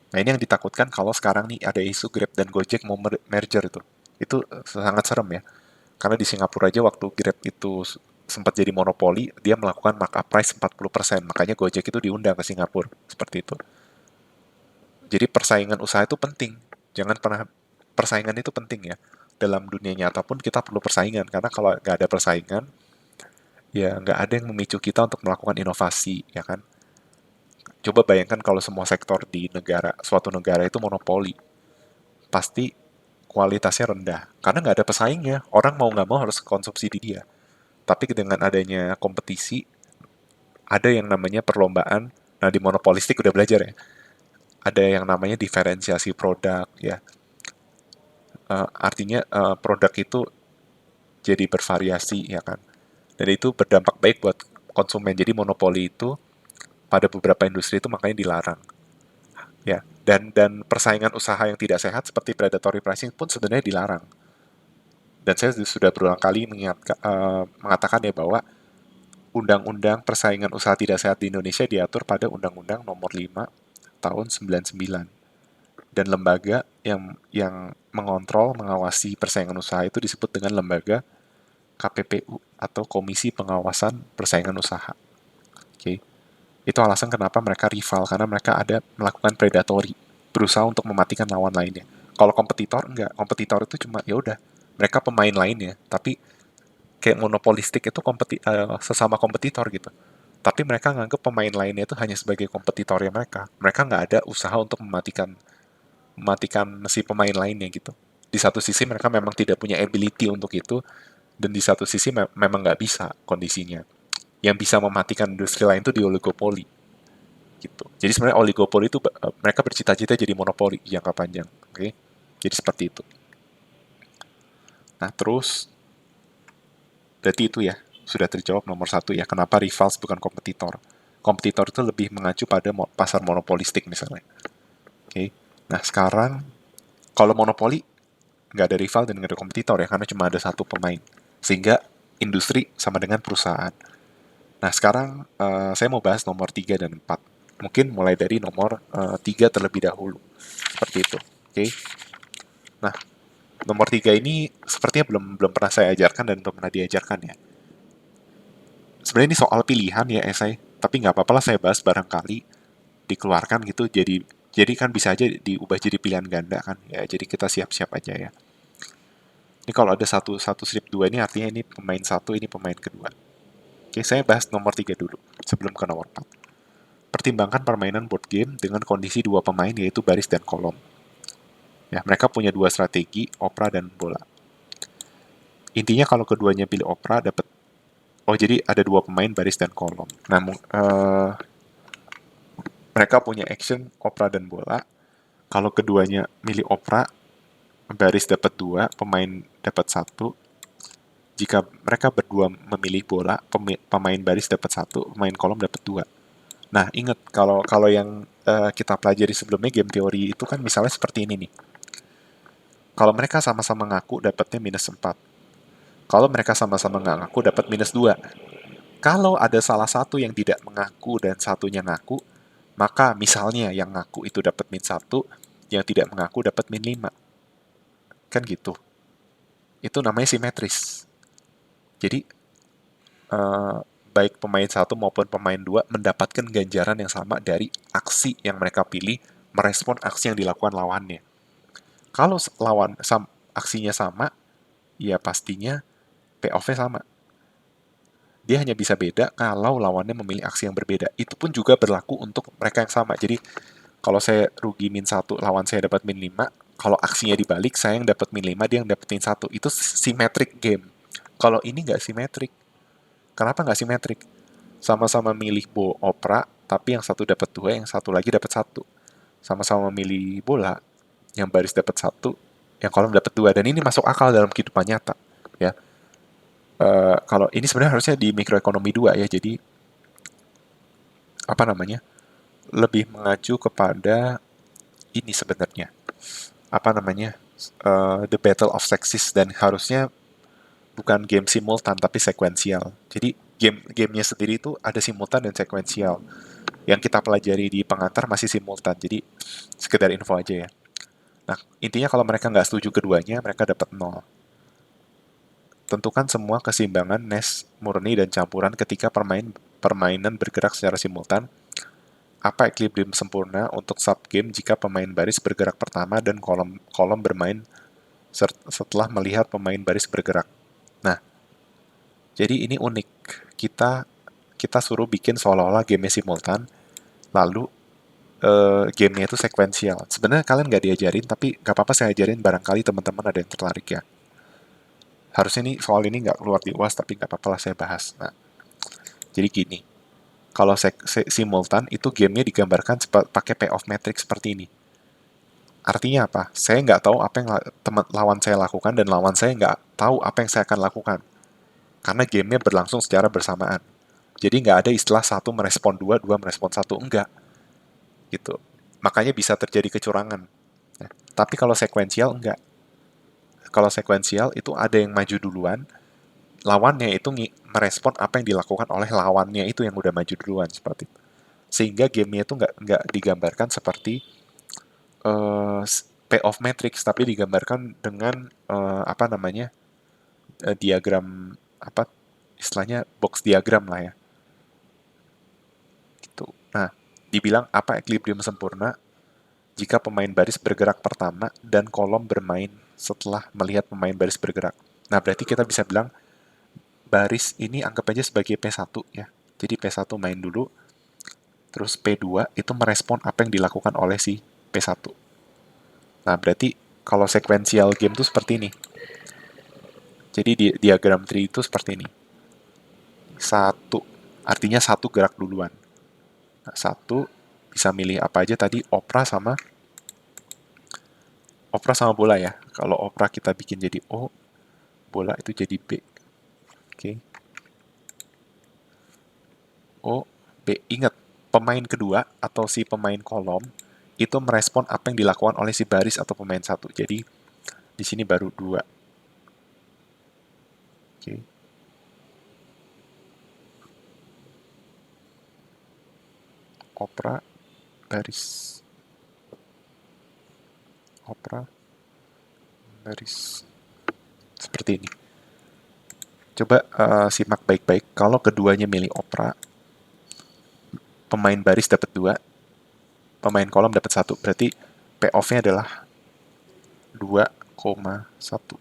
Nah, ini yang ditakutkan kalau sekarang nih ada isu Grab dan Gojek mau merger itu. Itu sangat serem ya. Karena di Singapura aja waktu Grab itu sempat jadi monopoli, dia melakukan markup price 40%. Makanya Gojek itu diundang ke Singapura. Seperti itu. Jadi persaingan usaha itu penting. Jangan pernah, persaingan itu penting ya. Dalam dunia nyata pun kita perlu persaingan. Karena kalau nggak ada persaingan, ya nggak ada yang memicu kita untuk melakukan inovasi, ya kan? Coba bayangkan kalau semua sektor di negara, suatu negara itu monopoli. Pasti kualitasnya rendah. Karena nggak ada pesaingnya. Orang mau nggak mau harus konsumsi di dia. Tapi dengan adanya kompetisi, ada yang namanya perlombaan. Nah, di monopolistik udah belajar ya. Ada yang namanya diferensiasi produk ya. Artinya produk itu jadi bervariasi ya kan. Dan itu berdampak baik buat konsumen. Jadi monopoli itu pada beberapa industri itu makanya dilarang. Ya. Dan persaingan usaha yang tidak sehat seperti predatory pricing pun sebenarnya dilarang. Dan saya sudah berulang kali mengatakan ya bahwa Undang-Undang Persaingan Usaha Tidak Sehat di Indonesia diatur pada Undang-Undang Nomor 5 tahun 99. Dan lembaga yang mengontrol, mengawasi persaingan usaha itu disebut dengan lembaga KPPU atau Komisi Pengawasan Persaingan Usaha. Oke. Itu alasan kenapa mereka rival karena mereka ada melakukan predatory, berusaha untuk mematikan lawan lainnya. Kalau kompetitor enggak, kompetitor itu cuma ya udah mereka pemain lainnya, tapi kayak monopolistik itu sesama kompetitor gitu. Tapi mereka nganggap pemain lainnya itu hanya sebagai kompetitornya mereka. Mereka nggak ada usaha untuk mematikan mematikan si pemain lainnya gitu. Di satu sisi mereka memang tidak punya ability untuk itu, dan di satu sisi memang nggak bisa kondisinya. Yang bisa mematikan industri lain itu di oligopoli gitu. Jadi sebenarnya oligopoli itu mereka bercita-cita jadi monopoli jangka panjang. Oke, jadi seperti itu. Nah terus berarti itu ya sudah terjawab nomor satu ya. Kenapa rivals bukan kompetitor? Kompetitor itu lebih mengacu pada pasar monopolistik misalnya. Oke. Nah sekarang kalau monopoli nggak ada rival dan nggak ada kompetitor ya karena cuma ada satu pemain. Sehingga industri sama dengan perusahaan. Nah sekarang saya mau bahas nomor 3 dan 4. Mungkin mulai dari nomor 3 terlebih dahulu. Seperti itu. Oke. Nah nomor 3 ini sepertinya belum belum pernah saya ajarkan dan belum pernah diajarkan ya. Sebenarnya ini soal pilihan ya esai. Tapi nggak apa-apa lah saya bahas barangkali dikeluarkan gitu jadi kan bisa aja diubah jadi pilihan ganda kan ya jadi kita siap-siap aja ya. Ini kalau ada satu strip 2 ini artinya ini pemain satu, ini pemain kedua. Oke, saya bahas nomor 3 dulu sebelum ke nomor 4. Pertimbangkan permainan board game dengan kondisi dua pemain yaitu baris dan kolom. Ya, mereka punya dua strategi, opera dan bola. Intinya kalau keduanya pilih opera dapat. Oh, jadi ada dua pemain baris dan kolom. Namun mereka punya action opera dan bola. Kalau keduanya milih opera, baris dapat dua, pemain dapat satu. Jika mereka berdua memilih bola, pemain baris dapat satu, pemain kolom dapat dua. Nah, ingat kalau kalau yang kita pelajari sebelumnya game teori itu kan misalnya seperti ini nih. Kalau mereka sama-sama ngaku dapatnya minus 4. Kalau mereka sama-sama nggak ngaku dapat minus 2. Kalau ada salah satu yang tidak mengaku dan satunya ngaku, maka misalnya yang ngaku itu dapat min 1, yang tidak mengaku dapat min 5. Kan gitu. Itu namanya simetris. Jadi, eh, baik pemain satu maupun pemain dua mendapatkan ganjaran yang sama dari aksi yang mereka pilih merespon aksi yang dilakukan lawannya. Kalau aksinya sama, ya pastinya payoff-nya sama. Dia hanya bisa beda kalau lawannya memilih aksi yang berbeda. Itu pun juga berlaku untuk mereka yang sama. Jadi kalau saya rugi min 1, lawan saya dapat min 5, kalau aksinya dibalik, saya yang dapat min 5, dia yang dapat min 1. Itu symmetric game. Kalau ini nggak symmetric. Kenapa nggak symmetric? Sama-sama milih opera, tapi yang satu dapat 2, yang satu lagi dapat 1. Sama-sama milih bola, yang baris dapat 1, yang kolom dapat 2. Dan ini masuk akal dalam kehidupan nyata. Ya, kalau ini sebenarnya harusnya di mikroekonomi 2 ya, jadi apa namanya, lebih mengacu kepada ini sebenarnya, apa namanya, the battle of sexes, dan harusnya bukan game simultan tapi sekuensial. Jadi gamenya sendiri itu ada simultan dan sekuensial. Yang kita pelajari di pengantar masih simultan, jadi sekedar info aja ya. Nah, intinya kalau mereka nggak setuju keduanya, mereka dapat 0. Tentukan semua keseimbangan Nash murni dan campuran ketika permainan bergerak secara simultan. Apa equilibrium sempurna untuk subgame jika pemain baris bergerak pertama dan kolom bermain setelah melihat pemain baris bergerak. Nah, jadi ini unik. Kita kita suruh bikin seolah-olah game simultan, lalu gamenya itu sekuensial. Sebenarnya kalian nggak diajarin, tapi nggak apa-apa saya ajarin, barangkali teman-teman ada yang tertarik ya. Harusnya nih soal ini nggak keluar di UAS, tapi nggak apa-apa lah saya bahas. Nah, jadi gini, kalau simultan itu gamenya digambarkan pakai payoff matrix seperti ini. Artinya apa? Saya nggak tahu apa yang lawan saya lakukan, dan lawan saya nggak tahu apa yang saya akan lakukan. Karena gamenya berlangsung secara bersamaan. Jadi nggak ada istilah satu merespon dua, dua merespon satu. Enggak. Gitu. Makanya bisa terjadi kecurangan. Nah, tapi kalau sekuensial, enggak. Kalau sekuensial itu ada yang maju duluan, lawannya itu merespon apa yang dilakukan oleh lawannya itu yang udah maju duluan, seperti itu. Sehingga gamenya itu nggak digambarkan seperti uh, payoff matrix, tapi digambarkan dengan apa namanya, diagram, apa istilahnya, box diagram lah ya. Gitu. Nah, dibilang apa equilibrium sempurna jika pemain baris bergerak pertama dan kolom bermain setelah melihat pemain baris bergerak. Nah, berarti kita bisa bilang baris ini anggap aja sebagai P1 ya. Jadi P1 main dulu, terus P2 itu merespon apa yang dilakukan oleh si P1. Nah, berarti kalau sequential game itu seperti ini. Jadi di diagram tree itu seperti ini. Satu, artinya satu gerak duluan. Nah, satu bisa milih apa aja tadi, opera sama bola ya. Kalau opera kita bikin jadi O, bola itu jadi B. Oke. O, B. Ingat, pemain kedua atau si pemain kolom itu merespon apa yang dilakukan oleh si baris atau pemain satu. Jadi di sini baru dua. Oke. Opera, baris, opera, baris. Seperti ini. Coba simak baik-baik. Kalau keduanya milih opera, pemain baris dapat dua, pemain kolom dapat satu. Berarti payoff-nya adalah 2,1.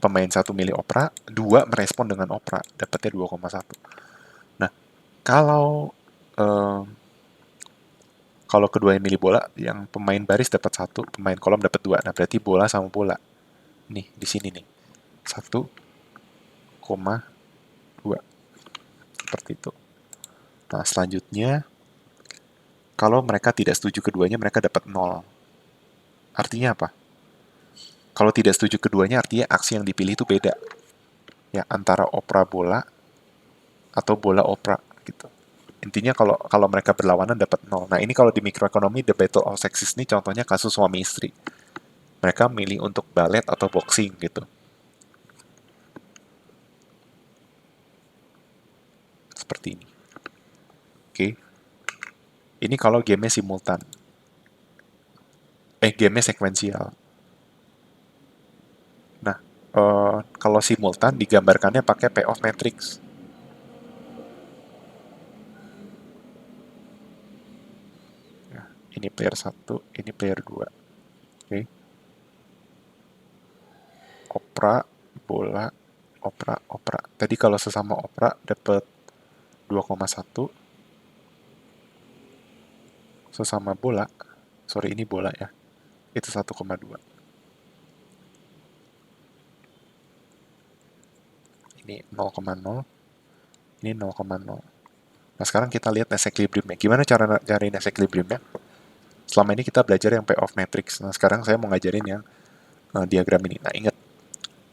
pemain satu milih opera, dua merespon dengan opera, dapatnya 2,1. Nah, kalau eh, kalau keduanya milih bola, yang pemain baris dapat satu, pemain kolom dapat dua. Nah, berarti bola sama bola. Nih, di sini nih. 1,2. Seperti itu. Nah, selanjutnya, kalau mereka tidak setuju keduanya, mereka dapat 0. Artinya apa? Kalau tidak setuju keduanya, artinya aksi yang dipilih itu beda. Ya, antara opera bola atau bola opera gitu. Intinya kalau kalau mereka berlawanan dapat 0. Nah, ini kalau di mikroekonomi The Battle of Sexes ini contohnya kasus suami istri. Mereka milih untuk balet atau boxing gitu. Seperti ini. Oke. Ini kalau gamenya simultan. Gamenya sekuensial. Nah, kalau simultan digambarkannya pakai payoff matrix. Ya, ini player 1, ini player 2. Oke. Opera, bola, opera, opera. Tadi kalau sesama opera dapat 2,1, sesama bola, sorry ini bola ya, itu 1,2. Ini 0,0, ini 0,0. Nah, sekarang kita lihat Nash equilibriumnya. Gimana cara cari Nash equilibriumnya? Selama ini kita belajar yang payoff matrix. Nah, sekarang saya mau ngajarin yang diagram ini. Nah, ingat,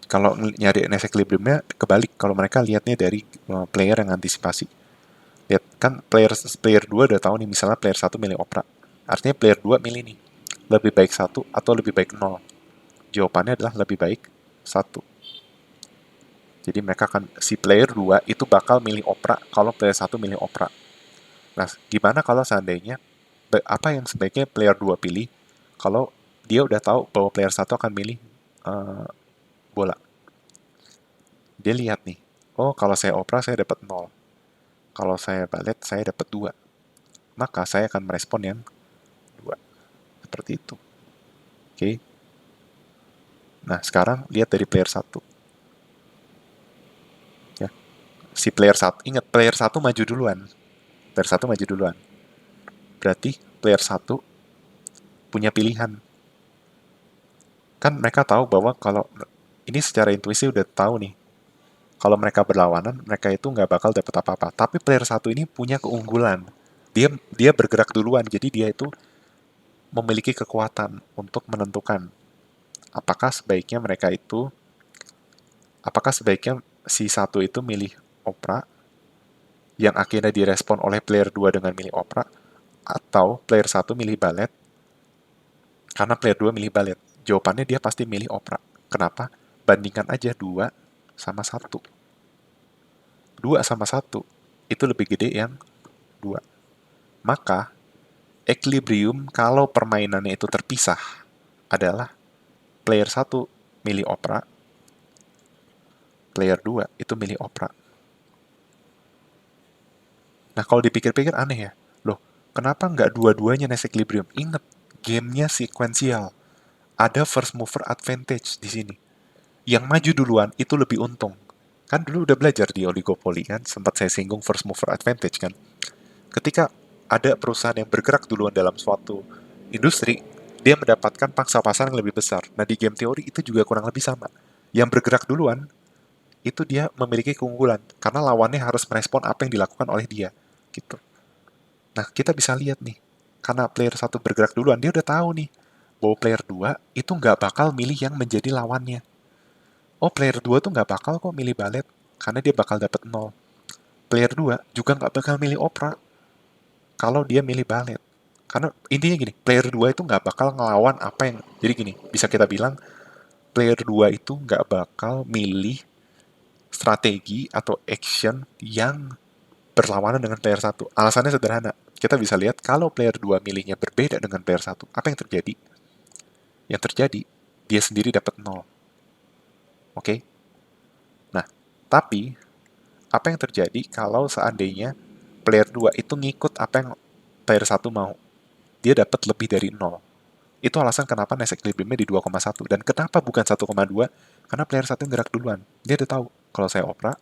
kalau nyari Nash equilibriumnya kebalik. Kalau mereka lihatnya dari player yang antisipasi. Lihat, kan player 2 udah tahu nih, misalnya player 1 milih opera. Artinya player 2 milih nih, lebih baik 1 atau lebih baik 0. Jawabannya adalah lebih baik 1. Jadi mereka akan, si player 2 itu bakal milih opera kalau player 1 milih opera. Nah, gimana kalau seandainya apa yang sebaiknya player 2 pilih kalau dia udah tahu bahwa player 1 akan milih uh, bola. Dia lihat nih, oh kalau saya opera saya dapat 0. Kalau saya balet saya dapat 2. Maka saya akan merespon yang 2. Seperti itu. Oke. Nah, sekarang lihat dari player 1. Ya. Si player 1, ingat player 1 maju duluan. Player 1 maju duluan. Berarti player 1 punya pilihan. Kan mereka tahu bahwa kalau ini secara intuisi udah tahu nih, kalau mereka berlawanan, mereka itu nggak bakal dapat apa-apa. Tapi player 1 ini punya keunggulan. Dia dia bergerak duluan, jadi dia itu memiliki kekuatan untuk menentukan apakah sebaiknya si satu itu milih opera yang akhirnya direspon oleh player 2 dengan milih opera, atau player 1 milih balet karena player 2 milih balet. Jawabannya dia pasti milih opera. Kenapa? Bandingkan aja 2 sama 1. 2 sama 1 itu lebih gede yang 2. Maka equilibrium kalau permainannya itu terpisah adalah player 1 milih opera, player 2 itu milih opera. Nah, kalau dipikir-pikir aneh ya. Loh, kenapa nggak dua-duanya Nash equilibrium? Ingat, gamenya sequential. Ada first mover advantage di sini. Yang maju duluan itu lebih untung. Kan dulu udah belajar di oligopoli kan, sempat saya singgung first mover advantage kan. Ketika ada perusahaan yang bergerak duluan dalam suatu industri, dia mendapatkan pangsa pasar yang lebih besar. Nah, di game teori itu juga kurang lebih sama. Yang bergerak duluan, itu dia memiliki keunggulan. Karena lawannya harus merespon apa yang dilakukan oleh dia. Gitu. Nah, kita bisa lihat nih. Karena player satu bergerak duluan, dia udah tahu nih bahwa player 2 itu nggak bakal milih yang menjadi lawannya. Oh, player 2 tuh nggak bakal kok milih balet, karena dia bakal dapet 0. Player 2 juga nggak bakal milih opera kalau dia milih balet. Karena intinya gini, player 2 itu nggak bakal ngelawan apa yang... Jadi gini, bisa kita bilang, player 2 itu nggak bakal milih strategi atau action yang berlawanan dengan player satu. Alasannya sederhana. Kita bisa lihat kalau player 2 milihnya berbeda dengan player satu, apa yang terjadi? Yang terjadi, dia sendiri dapat 0. Oke? Nah, tapi apa yang terjadi kalau seandainya player 2 itu ngikut apa yang player satu mau? Dia dapat lebih dari 0. Itu alasan kenapa Nice Equilibrium-nya di 2,1. Dan kenapa bukan 1,2? Karena player 1 yang gerak duluan. Dia udah tahu, kalau saya opera,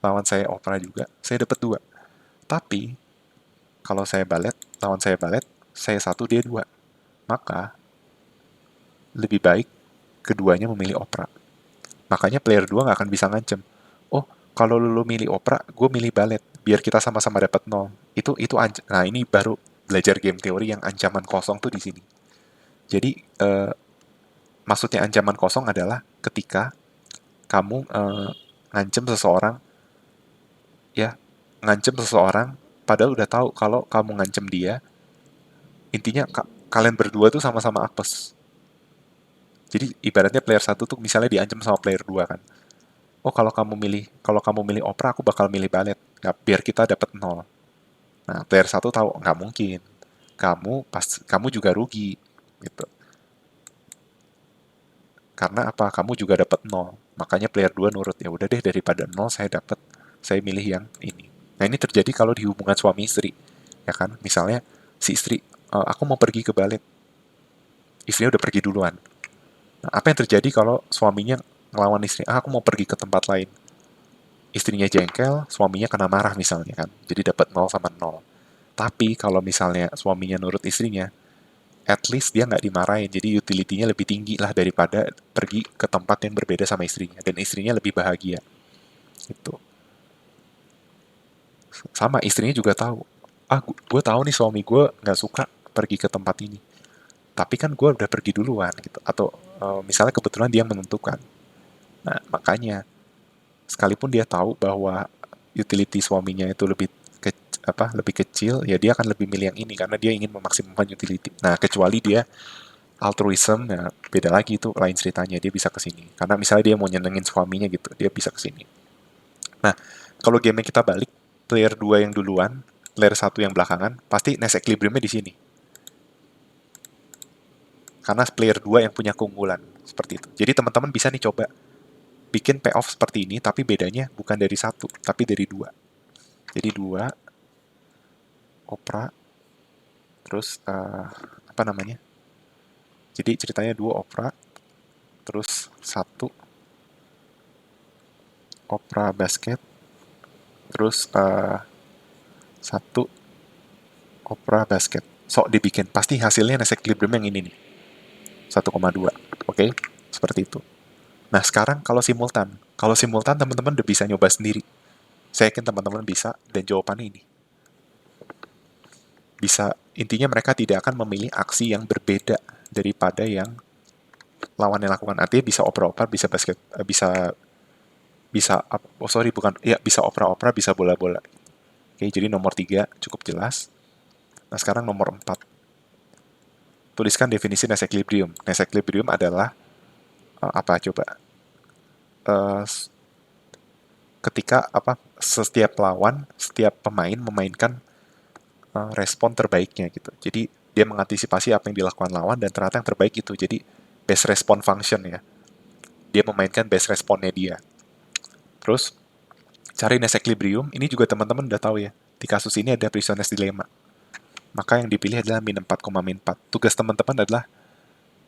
lawan saya opera juga, saya dapat 2. Tapi, kalau saya balet, lawan saya 1, dia 2. Maka, lebih baik keduanya memilih opera. Makanya player 2 nggak akan bisa ngancem. Oh, kalau lu milih opera, gue milih balet. Biar kita sama-sama dapat 0. Nah, ini baru belajar game teori yang ancaman kosong tuh di sini. Jadi, maksudnya ancaman kosong adalah ketika kamu ngancem seseorang, ya, ngancem seseorang, padahal udah tahu kalau kamu ngancem dia, intinya kalian berdua tuh sama-sama apes. Jadi ibaratnya player 1 tuh misalnya diancam sama player 2 kan. Oh, kalau kamu milih opera, aku bakal milih balet. Nggak, biar kita dapat 0. Nah, player 1 tahu nggak mungkin. Kamu juga rugi gitu. Karena apa? Kamu juga dapat 0. Makanya player 2 nurut, ya udah deh, daripada 0 saya milih yang ini. Nah, ini terjadi kalau di hubungan suami istri. Ya kan? Misalnya si istri, aku mau pergi ke balet. Istrinya udah pergi duluan. Nah, apa yang terjadi kalau suaminya ngelawan istri? Aku mau pergi ke tempat lain. Istrinya jengkel, suaminya kena marah misalnya kan. Jadi dapat 0 sama 0. Tapi kalau misalnya suaminya nurut istrinya, at least dia nggak dimarahin. Jadi utility-nya lebih tinggi lah daripada pergi ke tempat yang berbeda sama istrinya. Dan istrinya lebih bahagia. Gitu. Sama istrinya juga tahu. Gue tahu nih suami gue nggak suka pergi ke tempat ini. Tapi kan gue udah pergi duluan gitu. Atau misalnya kebetulan dia menentukan. Nah, makanya sekalipun dia tahu bahwa utility suaminya itu lebih kecil, ya dia akan lebih milih yang ini karena dia ingin memaksimumkan utility. Nah, kecuali dia altruism, ya beda lagi, itu lain ceritanya, dia bisa ke sini. Karena misalnya dia mau nyenengin suaminya gitu, dia bisa ke sini. Nah, kalau game kita balik, player 2 yang duluan, player 1 yang belakangan, pasti Nice Equilibrium-nya di sini. Karena player 2 yang punya keunggulan, seperti itu. Jadi teman-teman bisa nih coba bikin payoff seperti ini, tapi bedanya bukan dari 1, tapi dari 2. Jadi 2, opera, terus apa namanya? Jadi ceritanya 2 opera, terus 1 opera basket, terus 1 opera basket. Sok dibikin, pasti hasilnya Nice Equilibrium yang ini nih, 1,2. Oke, seperti itu. Nah, sekarang kalau simultan teman-teman udah bisa nyoba sendiri. Saya yakin teman-teman bisa, dan jawabannya ini. Bisa, intinya mereka tidak akan memilih aksi yang berbeda daripada yang lawannya lakukan. Artinya bisa opera-opera, bisa basket, bisa opera-opera, bisa bola-bola. Oke, jadi nomor 3 cukup jelas. Nah, sekarang nomor 4. Tuliskan definisi Nice Equilibrium. Nice Equilibrium adalah apa coba? Uh, setiap pemain memainkan respon terbaiknya gitu. Jadi dia mengantisipasi apa yang dilakukan lawan dan ternyata yang terbaik itu. Jadi best response function ya. Dia memainkan best responnya dia. Terus cari Nice Equilibrium, ini juga teman-teman udah tahu ya. Di kasus ini ada Prisoner's Dilemma. Maka yang dipilih adalah min 4, min 4. Tugas teman-teman adalah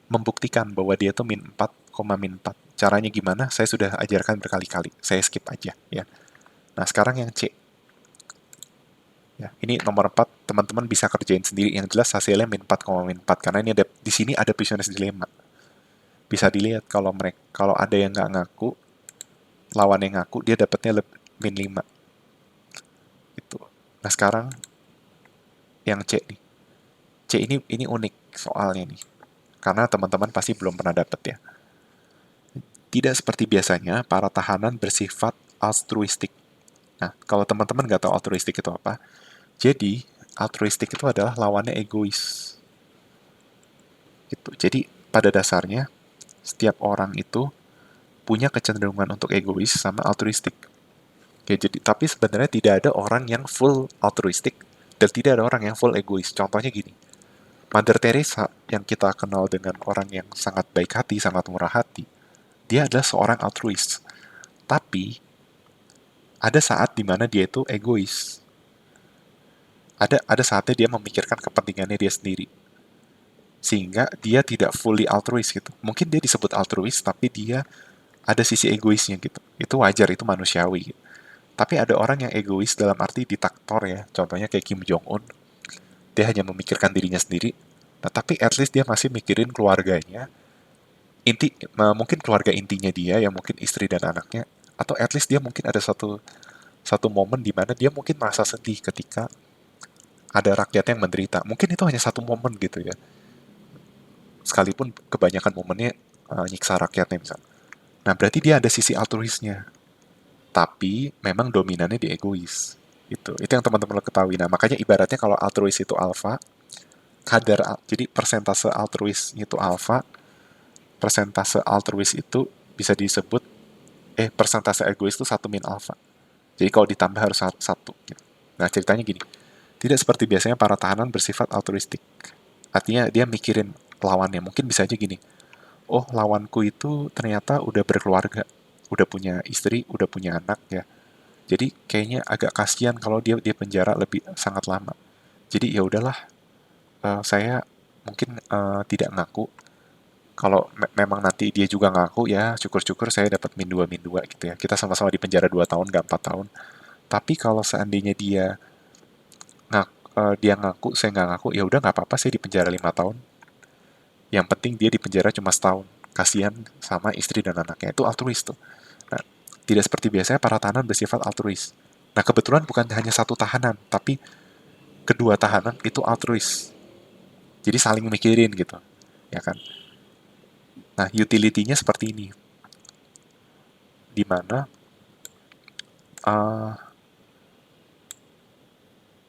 membuktikan bahwa dia tuh min 4, min 4. Caranya gimana? Saya sudah ajarkan berkali-kali. Saya skip aja ya. Nah, sekarang yang C. Ya, ini nomor 4, teman-teman bisa kerjain sendiri. Yang jelas hasilnya min 4, min 4. Karena ini di sini ada Prisoner's Dilemma. Bisa dilihat kalau ada yang nggak ngaku, lawan yang ngaku, dia dapatnya min 5. Gitu. Nah, sekarang yang C nih. C ini unik soalnya nih. Karena teman-teman pasti belum pernah dapat ya. Tidak seperti biasanya, para tahanan bersifat altruistik. Nah, kalau teman-teman nggak tahu altruistik itu apa, jadi altruistik itu adalah lawannya egois. Gitu. Jadi pada dasarnya, setiap orang itu punya kecenderungan untuk egois sama altruistik. Oke, jadi tapi sebenarnya tidak ada orang yang full altruistik dan tidak ada orang yang full egois. Contohnya gini, Mother Teresa yang kita kenal dengan orang yang sangat baik hati, sangat murah hati, dia adalah seorang altruis. Tapi ada saat di mana dia itu egois. Ada saatnya dia memikirkan kepentingannya dia sendiri. sehingga dia tidak fully altruis gitu. Mungkin dia disebut altruis, tapi dia ada sisi egoisnya gitu. Itu wajar, itu manusiawi gitu. Tapi ada orang yang egois dalam arti diktator ya, contohnya kayak Kim Jong Un. Dia hanya memikirkan dirinya sendiri, nah, tapi at least dia masih mikirin keluarganya, mungkin keluarga intinya dia, yang mungkin istri dan anaknya, atau at least dia mungkin ada satu satu momen di mana dia mungkin merasa sedih ketika ada rakyat yang menderita. Mungkin itu hanya satu momen gitu ya, sekalipun kebanyakan momennya nyiksa rakyatnya misalnya. Nah, berarti dia ada sisi altruisnya, tapi memang dominannya di egois. Itu yang teman-teman lo ketahui. Nah, makanya ibaratnya kalau altruis itu alfa, jadi persentase altruis itu alfa, persentase altruis itu bisa disebut persentase egois itu satu min alfa. Jadi kalau ditambah harus satu. Gitu. Nah, ceritanya gini, tidak seperti biasanya para tahanan bersifat altruistik. Artinya dia mikirin lawannya. Mungkin bisa aja gini, oh lawanku itu ternyata udah berkeluarga, udah punya istri, udah punya anak ya. Jadi kayaknya agak kasihan kalau dia penjara lebih sangat lama. Jadi ya udahlah, saya mungkin tidak ngaku. Kalau memang nanti dia juga ngaku ya, syukur-syukur saya dapat min 2 gitu ya. Kita sama-sama di penjara 2 tahun, nggak 4 tahun. Tapi kalau seandainya dia ngaku, saya nggak ngaku, ya udah nggak apa-apa, saya di penjara 5 tahun. Yang penting dia di penjara cuma setahun. Kasihan sama istri dan anaknya. Itu altruis tuh. Nah, tidak seperti biasanya para tahanan bersifat altruis. Nah, kebetulan bukan hanya satu tahanan, tapi kedua tahanan itu altruis. Jadi saling mikirin gitu, ya kan? Nah, utility-nya seperti ini, di mana uh,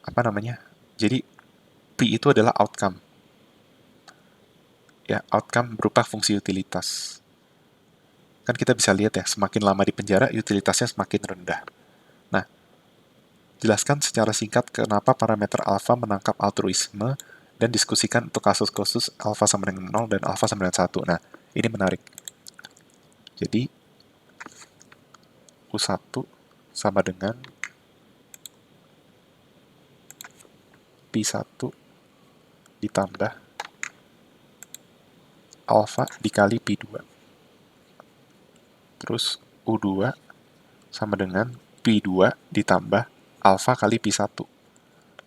apa namanya? Jadi P itu adalah outcome, ya outcome berupa fungsi utilitas. Kan kita bisa lihat ya, semakin lama di penjara, utilitasnya semakin rendah. Nah, jelaskan secara singkat kenapa parameter alfa menangkap altruisme dan diskusikan untuk kasus-kasus alfa sama dengan 0 dan alfa sama dengan 1. Nah, ini menarik. Jadi, U1 sama dengan P1 ditambah alfa dikali P2. Terus U2 sama dengan P2 ditambah alfa kali P1.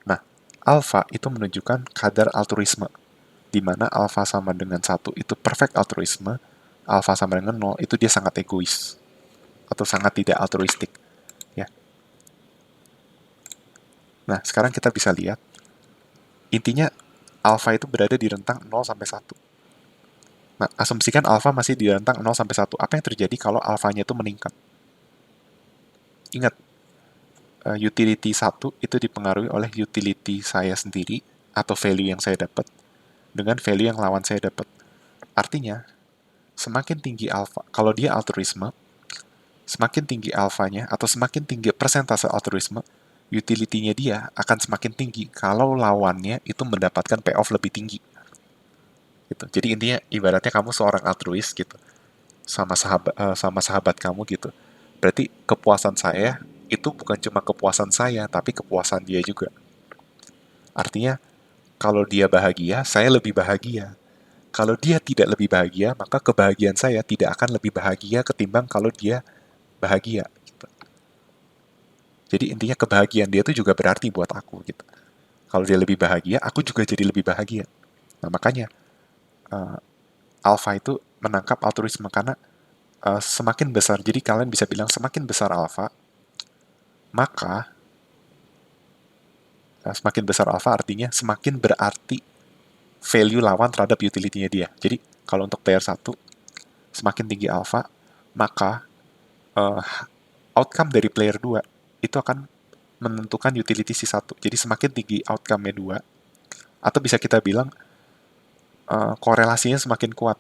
Nah, alfa itu menunjukkan kadar altruisme, di mana alfa sama dengan 1 itu perfect altruisme, alfa sama dengan 0 itu dia sangat egois, atau sangat tidak altruistik. Ya. Nah, sekarang kita bisa lihat, intinya alfa itu berada di rentang 0 sampai 1. Nah, asumsikan alfa masih di rentang 0 sampai 1. Apa yang terjadi kalau alfanya itu meningkat? Ingat, utility 1 itu dipengaruhi oleh utility saya sendiri atau value yang saya dapat dengan value yang lawan saya dapat. Artinya, semakin tinggi alfa, kalau dia altruisme, semakin tinggi alfanya atau semakin tinggi persentase altruisme, utility-nya dia akan semakin tinggi kalau lawannya itu mendapatkan payoff lebih tinggi. Gitu. Jadi intinya ibaratnya kamu seorang altruis gitu sama sahabat kamu gitu. Berarti kepuasan saya itu bukan cuma kepuasan saya, tapi kepuasan dia juga. Artinya kalau dia bahagia, saya lebih bahagia. Kalau dia tidak lebih bahagia, maka kebahagiaan saya tidak akan lebih bahagia ketimbang kalau dia bahagia. Gitu. Jadi intinya kebahagiaan dia itu juga berarti buat aku gitu. Kalau dia lebih bahagia, aku juga jadi lebih bahagia. Nah makanya uh, alpha itu menangkap altruisme karena semakin besar. Jadi kalian bisa bilang semakin besar alpha, maka semakin besar alpha artinya semakin berarti value lawan terhadap utility-nya dia. Jadi kalau untuk player 1 semakin tinggi alpha, maka uh, outcome dari player 2 itu akan menentukan utility si 1. Jadi semakin tinggi outcome-nya 2, atau bisa kita bilang korelasinya semakin kuat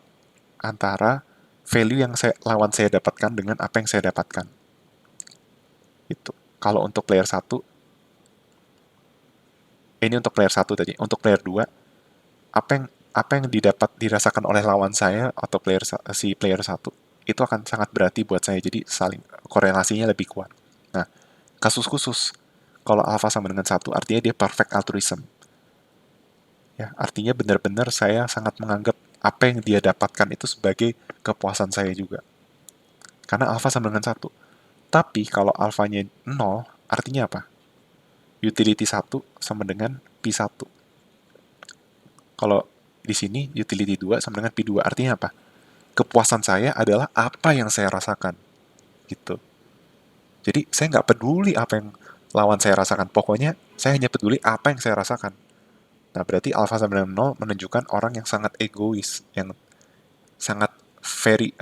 antara value yang lawan saya dapatkan dengan apa yang saya dapatkan. Itu. Kalau untuk player 1, ini untuk player 1 tadi. Untuk player 2, apa yang dirasakan oleh lawan saya atau si player 1 itu akan sangat berarti buat saya. Jadi saling korelasinya lebih kuat. Nah, kasus khusus kalau alpha sama dengan 1 artinya dia perfect altruism. Ya, artinya benar-benar saya sangat menganggap apa yang dia dapatkan itu sebagai kepuasan saya juga. Karena alfa sama dengan satu. Tapi kalau alfanya nol, artinya apa? Utility satu sama dengan pi satu. Kalau di sini utility 2 sama dengan pi 2, artinya apa? Kepuasan saya adalah apa yang saya rasakan. Gitu. Jadi saya nggak peduli apa yang lawan saya rasakan. Pokoknya saya hanya peduli apa yang saya rasakan. Nah, berarti alfa sama dengan nol menunjukkan orang yang sangat egois, yang sangat very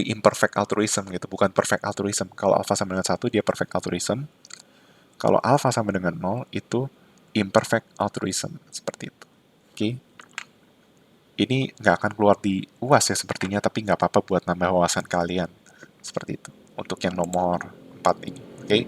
imperfect altruism gitu, bukan perfect altruism. Kalau alfa sama dengan satu dia perfect altruism. Kalau alfa sama dengan nol itu imperfect altruism seperti itu. Oke. Okay? Ini nggak akan keluar di UAS ya sepertinya, tapi nggak apa-apa buat nambah wawasan kalian. Seperti itu. Untuk yang nomor 4 ini. Oke. Okay?